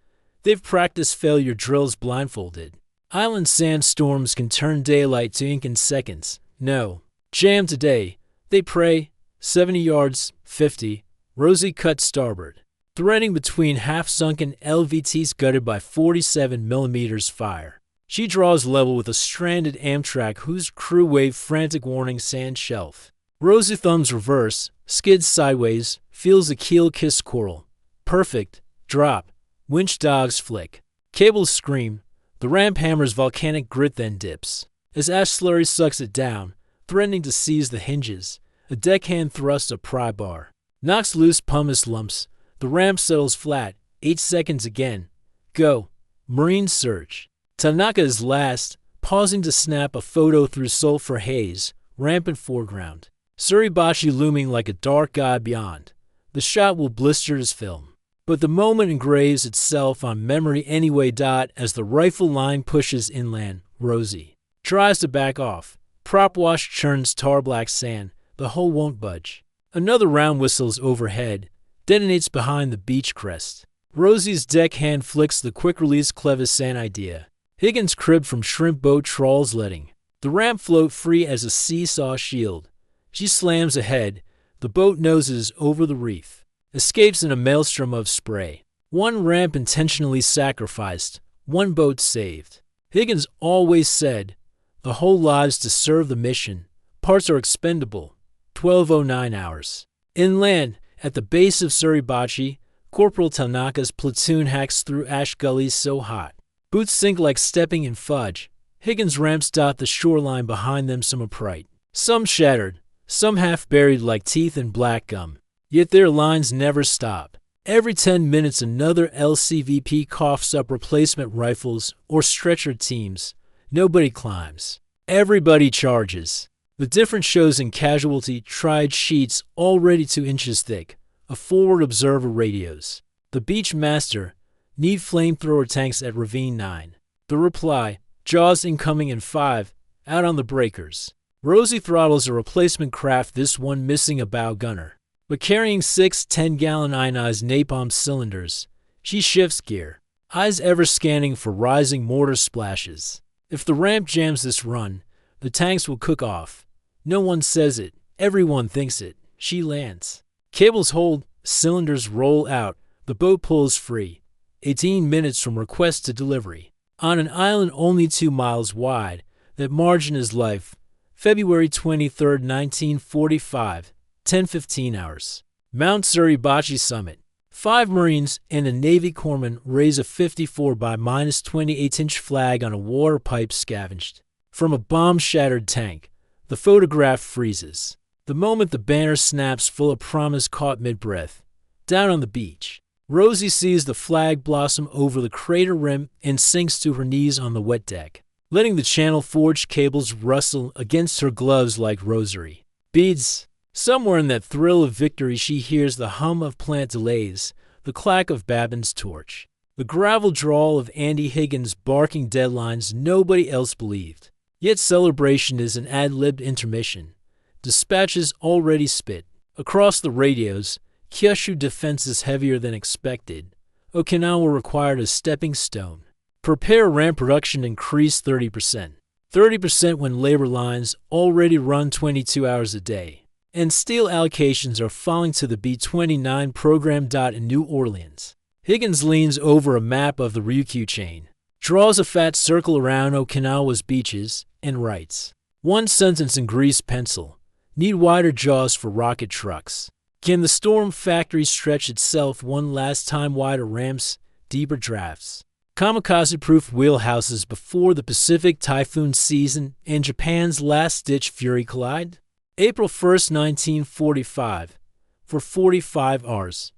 they've practiced failure drills blindfolded. Island sandstorms can turn daylight to ink in seconds. No. Jam today. They pray. 70 yards, 50. Rosie cut starboard. Threading between half-sunken LVTs gutted by 47 millimeters fire. She draws level with a stranded Amtrak whose crew wave frantic warning sand shelf. Rosie thumbs reverse, skids sideways, feels the keel kiss coral. Perfect. Drop. Winch dogs flick. Cables scream. The ramp hammers volcanic grit then dips. As ash slurry sucks it down, threatening to seize the hinges, a deckhand thrusts a pry bar. Knocks loose pumice lumps. The ramp settles flat. 8 seconds again. Go. Marine surge. Tanaka is last, pausing to snap a photo through sulfur haze, rampant foreground. Suribachi looming like a dark god beyond. The shot will blister his film. But the moment engraves itself on memory anyway. As the rifle line pushes inland, Rosie tries to back off. Prop wash churns tar black sand. The hull won't budge. Another round whistles overhead, detonates behind the beach crest. Rosie's deckhand flicks the quick-release Clevisan idea. Higgins cribbed from shrimp boat trawls letting. The ramp float free as a seesaw shield. She slams ahead. The boat noses over the reef. Escapes in a maelstrom of spray. One ramp intentionally sacrificed. One boat saved. Higgins always said, the whole lives to serve the mission. Parts are expendable. 1209 hours. Inland, at the base of Suribachi, Corporal Tanaka's platoon hacks through ash gullies so hot. Boots sink like stepping in fudge. Higgins ramps dot the shoreline behind them, some upright. Some shattered, some half buried like teeth in black gum. Yet their lines never stop. Every 10 minutes another LCVP coughs up replacement rifles or stretcher teams. Nobody climbs. Everybody charges. The difference shows in casualty tried sheets already 2 inches thick. A forward observer radios. The beach master, need flamethrower tanks at Ravine 9. The reply, Jaws incoming in 5, out on the breakers. Rosie throttles a replacement craft, this one missing a bow gunner. But carrying 6 10-gallon ionized napalm cylinders, she shifts gear, eyes ever scanning for rising mortar splashes. If the ramp jams this run, the tanks will cook off. No one says it, everyone thinks it. She lands. Cables hold, cylinders roll out, the boat pulls free. 18 minutes from request to delivery. On an island only 2 miles wide, that margin is life. February 23, 1945, 10:15 hours. Mount Suribachi summit. 5 Marines and a Navy corpsman raise a 54 by -28-inch flag on a water pipe scavenged from a bomb-shattered tank. The photograph freezes. The moment the banner snaps full of promise caught mid-breath. Down on the beach. Rosie sees the flag blossom over the crater rim and sinks to her knees on the wet deck, letting the channel forge cables rustle against her gloves like rosary beads. Somewhere in that thrill of victory she hears the hum of plant delays, the clack of Babin's torch, the gravel drawl of Andy Higgins barking deadlines nobody else believed. Yet celebration is an ad-libbed intermission. Dispatches already spit. Across the radios, Kyushu defense is heavier than expected. Okinawa required a stepping stone. Prepare ramp production increased 30%. 30% when labor lines already run 22 hours a day. And steel allocations are falling to the B-29 program. In New Orleans, Higgins leans over a map of the Ryukyu chain, draws a fat circle around Okinawa's beaches, and writes one sentence in greased pencil: need wider jaws for rocket trucks. Can the storm factory stretch itself one last time? Wider ramps, deeper drafts. Kamikaze-proof wheelhouses before the Pacific typhoon season and Japan's last-ditch fury collide? April 1st, 1945. For 45 hours.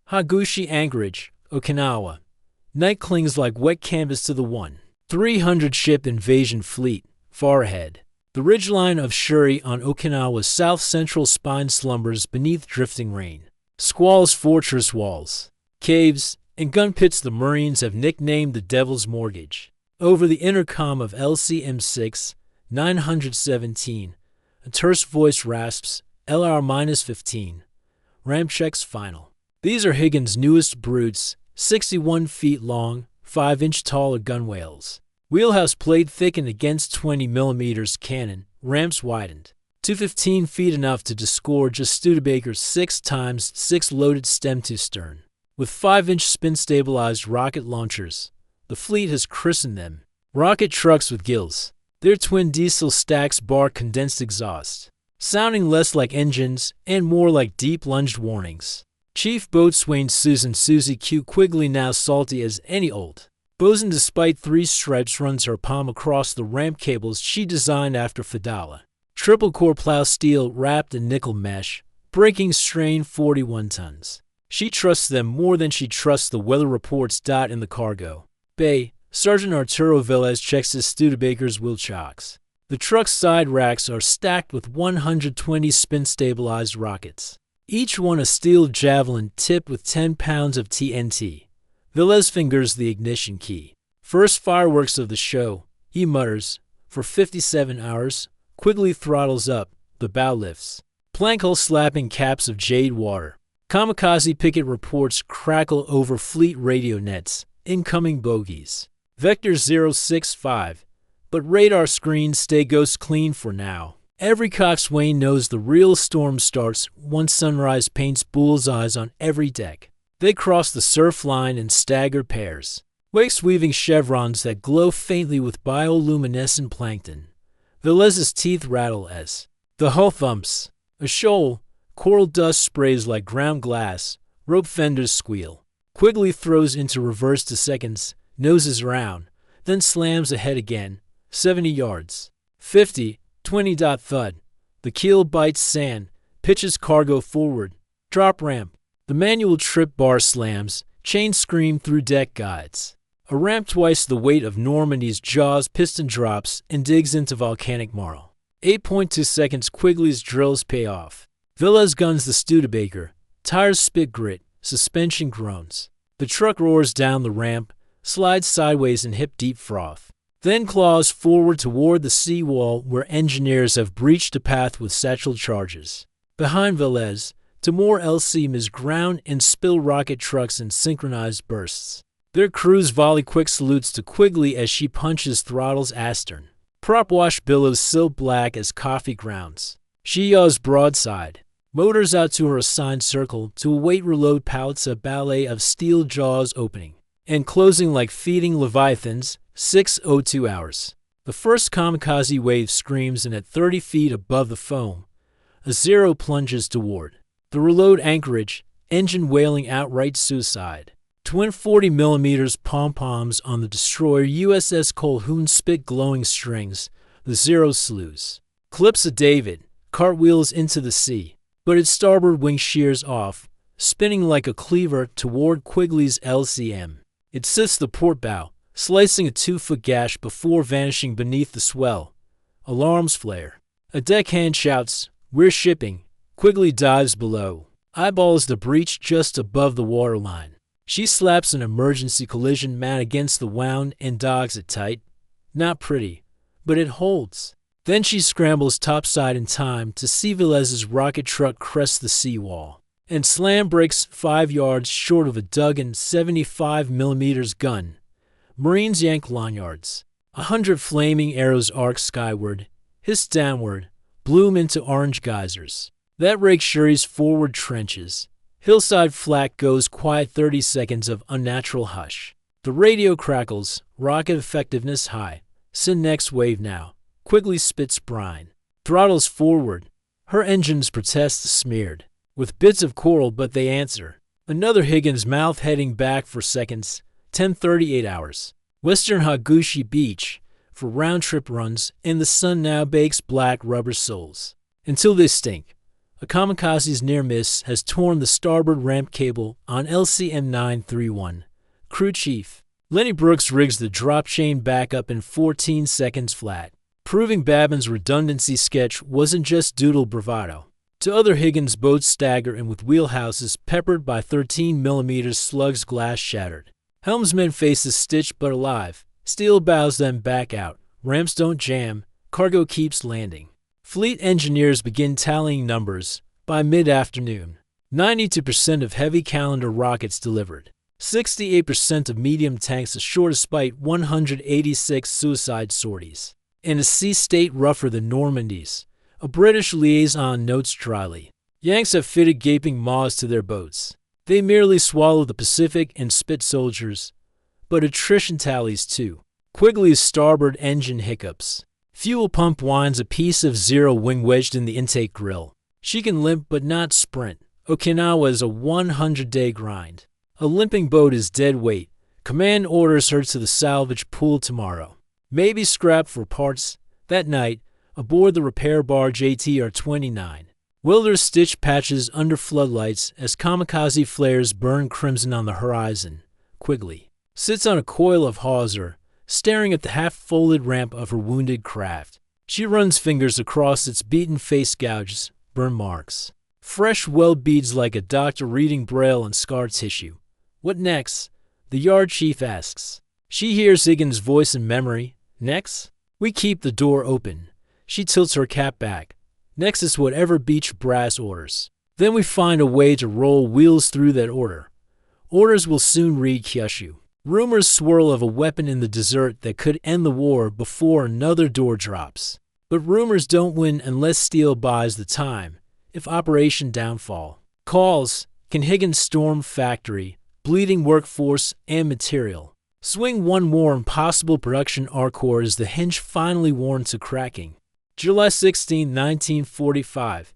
Hagushi Anchorage, Okinawa. Night clings like wet canvas to the 1-300-ship invasion fleet, far ahead. The ridgeline of Shuri on Okinawa's south-central spine slumbers beneath drifting rain. Squall's fortress walls, caves, and gun pits the Marines have nicknamed the Devil's Mortgage. Over the intercom of LCM-6, 917, a terse voice rasps, LR-15. Ramp checks final. These are Higgins' newest brutes, 61 feet long, 5-inch tall gunwales. Wheelhouse plate thickened against 20mm cannon, ramps widened to 15 feet, enough to disgorge a Studebaker's 6x6 loaded stem to stern. With 5-inch spin-stabilized rocket launchers, the fleet has christened them rocket trucks with gills. Their twin diesel stacks bark condensed exhaust, sounding less like engines and more like deep-lunged warnings. Chief Boatswain Susan Susie Q. Quigley, now salty as any old bosun despite 3 stripes, runs her palm across the ramp cables she designed after Fadala. Triple-core plow steel wrapped in nickel mesh, breaking strain 41 tons. She trusts them more than she trusts the weather reports. In the cargo bay, Sergeant Arturo Velez checks his Studebaker's wheel chocks. The truck's side racks are stacked with 120 spin-stabilized rockets, each one a steel javelin tipped with 10 pounds of TNT. Velez fingers the ignition key. First fireworks of the show, he mutters. For 57 hours, Quigley throttles up, the bow lifts. Plank hull slapping caps of jade water. Kamikaze picket reports crackle over fleet radio nets. Incoming bogeys. Vector 065. But radar screens stay ghost clean for now. Every coxswain knows the real storm starts once sunrise paints bullseyes on every deck. They cross the surf line in staggered pairs, wakes weaving chevrons that glow faintly with bioluminescent plankton. Velez's teeth rattle as the hull thumps. A shoal, coral dust sprays like ground glass, rope fenders squeal. Quigley throws into reverse to seconds, noses round, then slams ahead again, 70 yards. 50, 20. Thud. The keel bites sand, pitches cargo forward. Drop ramp. The manual trip bar slams, chains scream through deck guides. A ramp twice the weight of Normandy's jaws piston drops and digs into volcanic marl. 8.2 seconds. Quigley's drills pay off. Velez guns the Studebaker. Tires spit grit. Suspension groans. The truck roars down the ramp, slides sideways in hip-deep froth, then claws forward toward the seawall where engineers have breached a path with satchel charges. Behind Velez, Timor LCM is ground and spill rocket trucks in synchronized bursts. Their crews volley quick salutes to Quigley as she punches throttles astern. Prop wash billows silt black as coffee grounds. She yaws broadside. Motors out to her assigned circle to await reload pallets, a ballet of steel jaws opening and closing like feeding leviathans. 6:02 hours. The first kamikaze wave screams, and at 30 feet above the foam, a Zero plunges toward the reload anchorage, engine wailing outright suicide. Twin 40mm pom-poms on the destroyer USS Colquhoun spit glowing strings. The Zero slews. Clips a David, cartwheels into the sea, but its starboard wing shears off, spinning like a cleaver toward Quigley's LCM. It sits the port bow, slicing a 2-foot gash before vanishing beneath the swell. Alarms flare. A deckhand shouts, "We're shipping." Quigley dives below, eyeballs the breach just above the waterline. She slaps an emergency collision mat against the wound and dogs it tight. Not pretty, but it holds. Then she scrambles topside in time to see Velez's rocket truck crest the seawall, and slam breaks 5 yards short of a dug-in 75mm gun. Marines yank lanyards. 100 flaming arrows arc skyward, hiss downward, bloom into orange geysers. That rakes Shuri's forward trenches. Hillside flak goes quiet 30 seconds of unnatural hush. The radio crackles, rocket effectiveness high. Send next wave now. Quigley spits brine. Throttles forward. Her engines protest smeared. With bits of coral, but they answer. Another Higgins mouth heading back for seconds. 10:38 hours. Western Hagushi Beach for round-trip runs, and the sun now bakes black rubber soles. Until they stink. A kamikaze's near miss has torn the starboard ramp cable on LCM 931. Crew chief Lenny Brooks rigs the drop chain back up in 14 seconds flat, proving Babin's redundancy sketch wasn't just doodle bravado. To other Higgins boats stagger in with wheelhouses peppered by 13mm slugs, glass shattered. Helmsmen faces stitched but alive. Steel bows them back out. Ramps don't jam. Cargo keeps landing. Fleet engineers begin tallying numbers. By mid-afternoon, 92% of heavy calendar rockets delivered. 68% of medium tanks ashore despite 186 suicide sorties. In a sea state rougher than Normandy's, a British liaison notes dryly, Yanks have fitted gaping maws to their boats. They merely swallow the Pacific and spit soldiers. But attrition tallies too. Quigley's starboard engine hiccups. Fuel pump winds a piece of zero wing wedged in the intake grill. She can limp but not sprint. Okinawa is a 100-day grind. A limping boat is dead weight. Command orders her to the salvage pool tomorrow. Maybe scrap for parts. That night, aboard the repair barge ATR-29. Welders stitch patches under floodlights as kamikaze flares burn crimson on the horizon. Quigley sits on a coil of hawser, staring at the half-folded ramp of her wounded craft. She runs fingers across its beaten face gouges, burn marks. Fresh weld beads like a doctor reading braille and scar tissue. What next? The yard chief asks. She hears Higgins' voice in memory. Next? We keep the door open. She tilts her cap back. Next is whatever beach brass orders. Then we find a way to roll wheels through that order. Orders will soon read Kyushu. Rumors swirl of a weapon in the desert that could end the war before another door drops. But rumors don't win unless steel buys the time. If Operation Downfall calls, can Higgins storm factory, bleeding workforce, and material? Swing one more impossible production arcor as the hinge finally worn to cracking. July 16, 1945,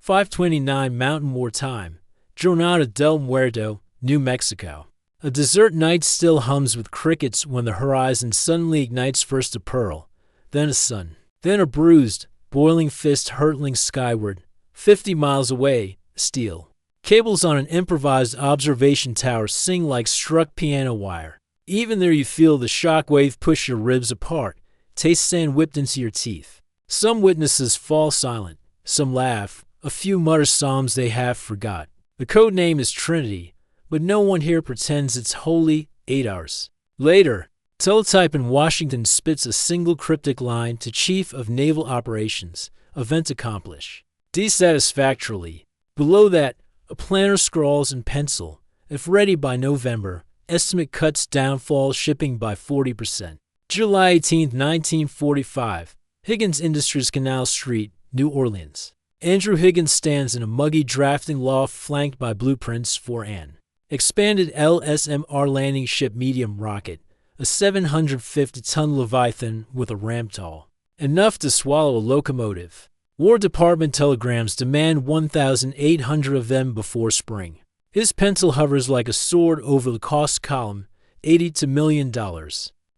5:29 Mountain War Time, Jornada del Muerto, New Mexico. A desert night still hums with crickets when the horizon suddenly ignites first a pearl, then a sun, then a bruised, boiling fist hurtling skyward. 50 miles away, steel. Cables on an improvised observation tower sing like struck piano wire. Even there you feel the shockwave push your ribs apart, taste sand whipped into your teeth. Some witnesses fall silent, some laugh, a few mutter psalms they have forgot. The code name is Trinity, but no one here pretends it's holy. 8 hours later, teletype in Washington spits a single cryptic line to Chief of Naval Operations, event accomplished. Dissatisfactorily. Below that, a planner scrawls in pencil, if ready by November, estimate cuts downfall shipping by 40%. July 18, 1945, Higgins Industries, Canal Street, New Orleans. Andrew Higgins stands in a muggy drafting loft flanked by blueprints for an expanded LSMR landing ship medium rocket, a 750-ton Leviathan with a ramtall, enough to swallow a locomotive. War Department telegrams demand 1,800 of them before spring. His pencil hovers like a sword over the cost column, $80 to $1 million.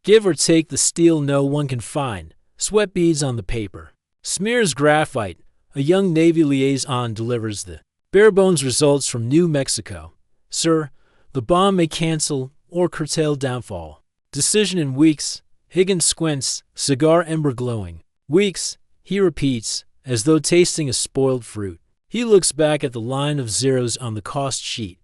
Give or take the steel no one can find, sweat beads on the paper. Smears graphite. A young Navy liaison delivers the Bare bones results from New Mexico. Sir, the bomb may cancel or curtail downfall. Decision in weeks. Higgins squints, cigar ember glowing. Weeks, he repeats, as though tasting a spoiled fruit. He looks back at the line of zeros on the cost sheet.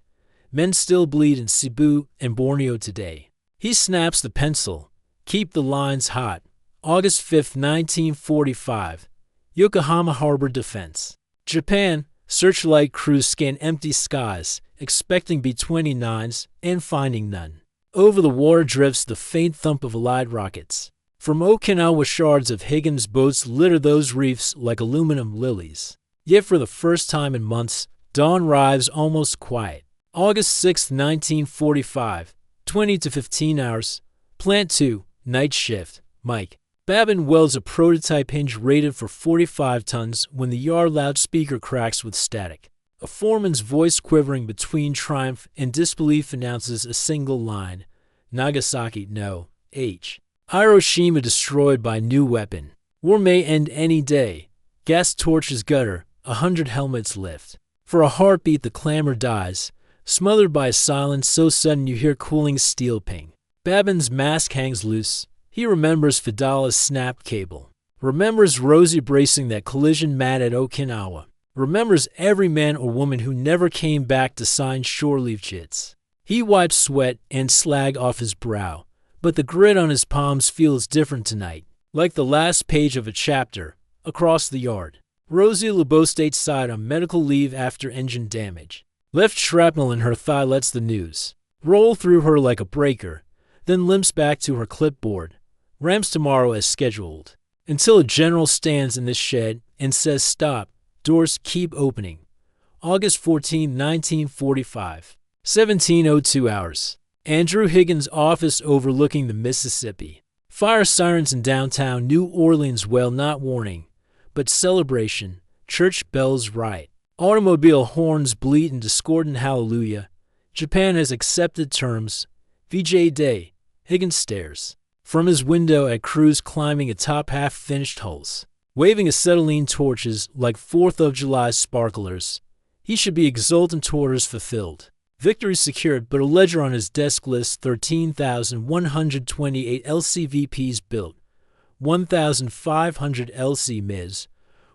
Men still bleed in Cebu and Borneo today. He snaps the pencil. Keep the lines hot. August 5, 1945. Yokohama Harbor Defense. Japan, searchlight crews scan empty skies, expecting B-29s and finding none. Over the water drifts the faint thump of Allied rockets. From Okinawa, shards of Higgins boats litter those reefs like aluminum lilies. Yet for the first time in months, dawn arrives almost quiet. August 6, 1945, 20 to 15 hours. Plant 2, night shift. Mike. Babin welds a prototype hinge rated for 45 tons when the yard loudspeaker cracks with static. A foreman's voice quivering between triumph and disbelief announces a single line. Nagasaki, no. H. Hiroshima destroyed by new weapon. War may end any day. Gas torches gutter, 100 helmets lift. For a heartbeat the clamor dies, smothered by a silence so sudden you hear cooling steel ping. Babin's mask hangs loose. He remembers Fidala's snapped cable. Remembers Rosie bracing that collision mat at Okinawa. Remembers every man or woman who never came back to sign shore leave chits. He wipes sweat and slag off his brow, but the grit on his palms feels different tonight, like the last page of a chapter. Across the yard, Rosie Lebeau stateside on medical leave after engine damage. Left shrapnel in her thigh lets the news roll through her like a breaker, then limps back to her clipboard. Ramps tomorrow as scheduled. Until a general stands in this shed and says stop, doors keep opening. August 14, 1945. 17:02 hours. Andrew Higgins' office overlooking the Mississippi. Fire sirens in downtown New Orleans wail not warning, but celebration. Church bells riot. Automobile horns bleat in discordant hallelujah. Japan has accepted terms. VJ Day. Higgins stares from his window at crews climbing atop half-finished hulls, waving acetylene torches like 4th of July sparklers. He should be exultant orders fulfilled. Victory secured, but a ledger on his desk lists 13,128 LCVPs built, 1,500 LC MIS,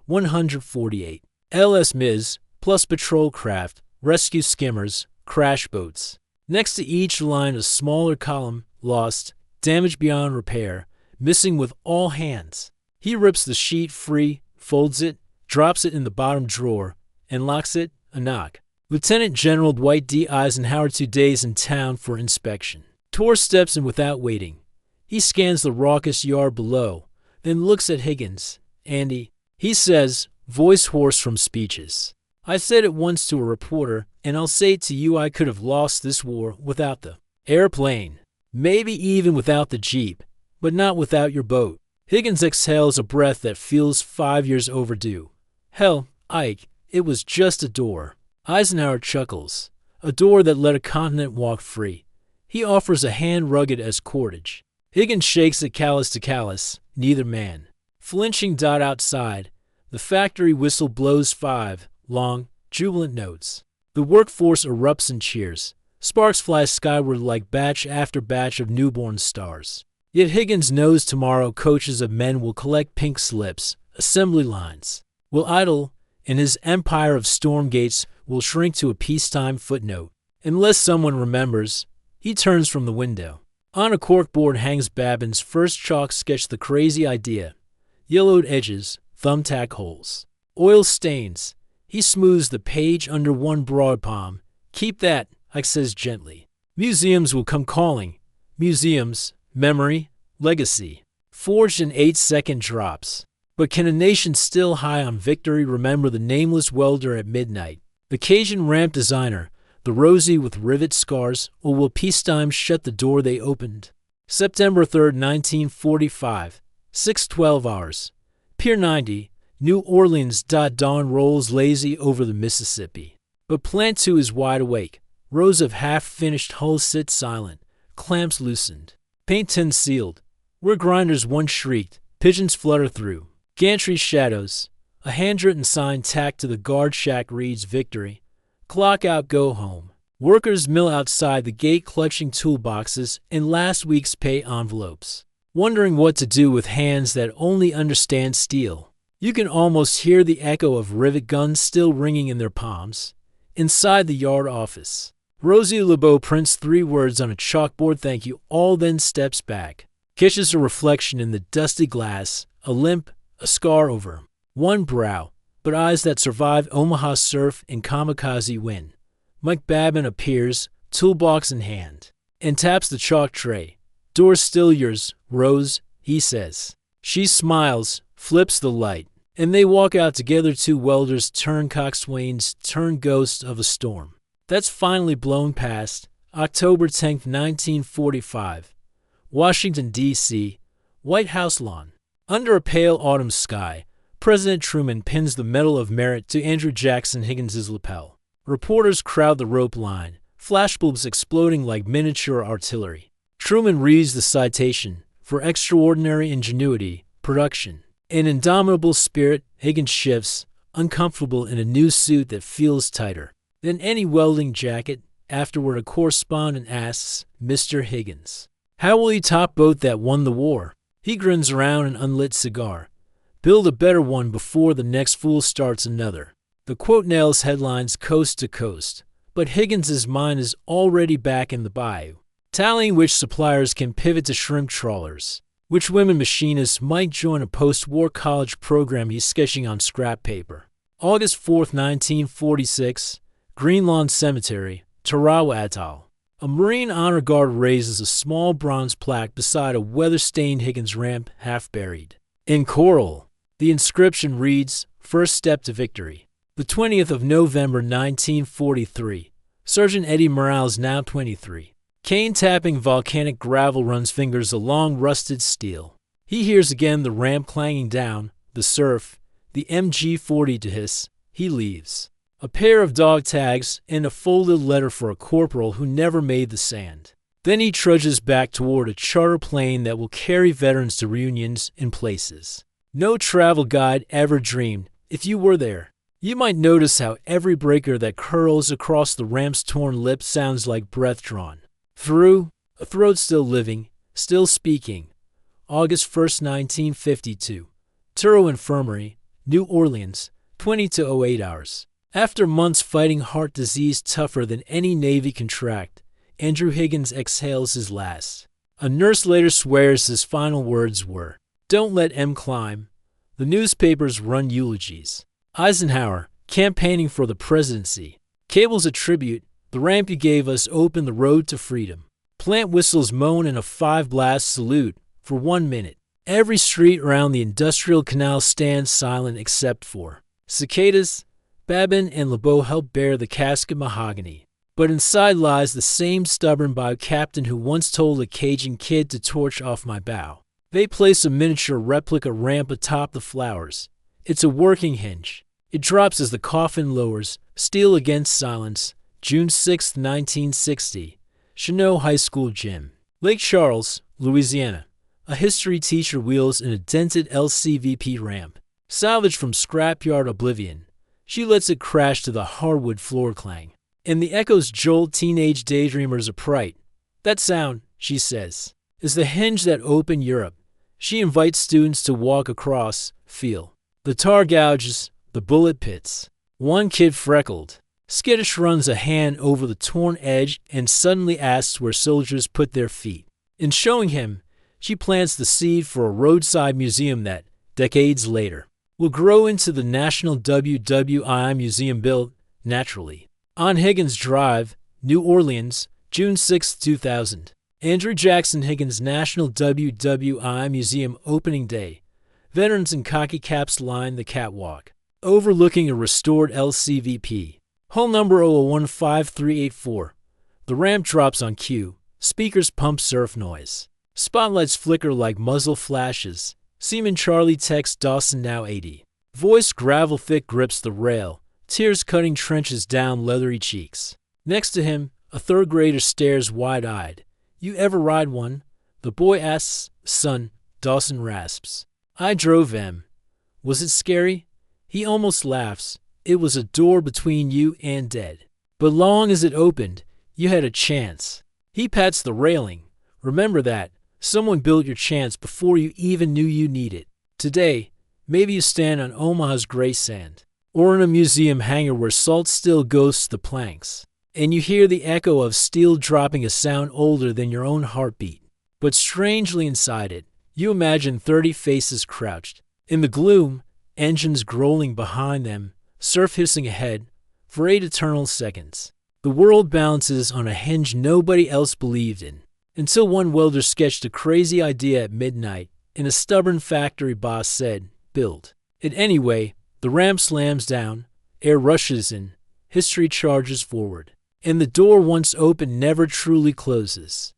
148 LS MIS, plus patrol craft, rescue skimmers, crash boats. Next to each line a smaller column, lost, damaged beyond repair, missing with all hands. He rips the sheet free, folds it, drops it in the bottom drawer, and locks it. A knock. Lieutenant General Dwight D. Eisenhower 2 days in town for inspection. Tor steps in without waiting. He scans the raucous yard below, then looks at Higgins. Andy, he says, voice hoarse from speeches. I said it once to a reporter, and I'll say it to you, I could have lost this war without the airplane. Maybe even without the Jeep, but not without your boat. Higgins exhales a breath that feels 5 years overdue. Hell, Ike, it was just a door. Eisenhower chuckles. A door that let a continent walk free. He offers a hand rugged as cordage. Higgins shakes it callous to callous, neither man. Flinching dot outside, the factory whistle blows 5 long, jubilant notes. The workforce erupts in cheers. Sparks fly skyward like batch after batch of newborn stars. Yet Higgins knows tomorrow coaches of men will collect pink slips, assembly lines, will idle, and his empire of storm gates will shrink to a peacetime footnote. Unless someone remembers, he turns from the window. On a corkboard hangs Babin's first chalk sketch, the crazy idea. Yellowed edges, thumbtack holes, oil stains. He smooths the page under one broad palm. Keep that, Ike says gently. Museums will come calling. Museums, memory, legacy. Forged in 8-second drops. But can a nation still high on victory remember the nameless welder at midnight? The Cajun ramp designer, the Rosie with rivet scars, or will peacetime shut the door they opened? September 3, 1945, 6:12 hours. Pier 90, New Orleans. Dawn rolls lazy over the Mississippi. But Plant 2 is wide awake. Rows of half-finished hulls sit silent, clamps loosened. Paint tin sealed. Where grinders once shrieked, pigeons flutter through. Gantry shadows. A handwritten sign tacked to the guard shack reads victory. Clock out, go home. Workers mill outside the gate clutching toolboxes and last week's pay envelopes, wondering what to do with hands that only understand steel. You can almost hear the echo of rivet guns still ringing in their palms. Inside the yard office, Rosie LeBeau prints 3 words on a chalkboard: thank you all, then steps back. Catches a reflection in the dusty glass, a limp, a scar over one brow, but eyes that survived Omaha surf and kamikaze wind. Mike Babin appears, toolbox in hand, and taps the chalk tray. Door's still yours, Rose, he says. She smiles, flips the light, and they walk out together, 2 welders turn coxswains, turn ghosts of a storm that's finally blown past. October 10th, 1945. Washington, D.C., White House lawn. Under a pale autumn sky, President Truman pins the Medal of Merit to Andrew Jackson Higgins' lapel. Reporters crowd the rope line, flashbulbs exploding like miniature artillery. Truman reads the citation for extraordinary ingenuity, production, and indomitable spirit. Higgins shifts, uncomfortable in a new suit that feels tighter than any welding jacket. Afterward, a correspondent asks, Mr. Higgins, how will he top boat that won the war? He grins around an unlit cigar. Build a better one before the next fool starts another. The quote nails headlines coast to coast, but Higgins's mind is already back in the bayou, tallying which suppliers can pivot to shrimp trawlers, which women machinists might join a post-war college program he's sketching on scrap paper. August 4th, 1946, Green Lawn Cemetery, Tarawa Atoll. A Marine Honor Guard raises a small bronze plaque beside a weather-stained Higgins ramp, half buried in coral. The inscription reads, First Step to Victory. The 20th of November, 1943. Sergeant Eddie Morales, now 23. Cane tapping volcanic gravel, runs fingers along rusted steel. He hears again the ramp clanging down, the surf, the MG-40 to hiss. He leaves. A pair of dog tags and a folded letter for a corporal who never made the sand. Then he trudges back toward a charter plane that will carry veterans to reunions and places no travel guide ever dreamed. If you were there, you might notice how every breaker that curls across the ramp's torn lip sounds like breath drawn through a throat still living, still speaking. August 1st, 1952. Turo Infirmary, New Orleans, 20 to 08 hours. After months fighting heart disease tougher than any Navy contract, Andrew Higgins exhales his last. A nurse later swears his final words were, Don't let M climb. The newspapers run eulogies. Eisenhower, campaigning for the presidency, cables a tribute, the ramp you gave us opened the road to freedom. Plant whistles moan in a 5-blast salute for 1 minute. Every street around the industrial canal stands silent except for cicadas. Babin and LeBeau help bear the casket mahogany, but inside lies the same stubborn bio captain who once told a Cajun kid to torch off my bow. They place a miniature replica ramp atop the flowers. It's a working hinge. It drops as the coffin lowers, steel against silence. June 6, 1960. Chenot High School gym. Lake Charles, Louisiana. A history teacher wheels in a dented LCVP ramp, salvaged from scrapyard oblivion. She lets it crash to the hardwood floor clang, and the echoes jolt teenage daydreamers upright. That sound, she says, is the hinge that opened Europe. She invites students to walk across, feel the tar gouges, the bullet pits. One kid, freckled, skittish, runs a hand over the torn edge and suddenly asks where soldiers put their feet. In showing him, she plants the seed for a roadside museum that, decades later, will grow into the National WWI Museum built, naturally, on Higgins Drive, New Orleans, June 6, 2000. Andrew Jackson Higgins National WWI Museum Opening Day. Veterans in khaki caps line the catwalk, overlooking a restored LCVP. Hull number 0015-384. The ramp drops on cue. Speakers pump surf noise. Spotlights flicker like muzzle flashes. Seaman Charlie texts Dawson, now 80. Voice gravel thick grips the rail, tears cutting trenches down leathery cheeks. Next to him, a third grader stares wide-eyed. You ever ride one? The boy asks. Son, Dawson rasps. I drove him. Was it scary? He almost laughs. It was a door between you and dead. But long as it opened, you had a chance. He pats the railing. Remember that. Someone built your chance before you even knew you needed it. Today, maybe you stand on Omaha's gray sand, or in a museum hangar where salt still ghosts the planks, and you hear the echo of steel dropping a sound older than your own heartbeat. But strangely inside it, you imagine 30 faces crouched. In the gloom, engines growling behind them, surf hissing ahead, for 8 eternal seconds. The world balances on a hinge nobody else believed in, until one welder sketched a crazy idea at midnight, and a stubborn factory boss said, "Build it anyway." The ramp slams down, air rushes in, history charges forward, and the door once open never truly closes.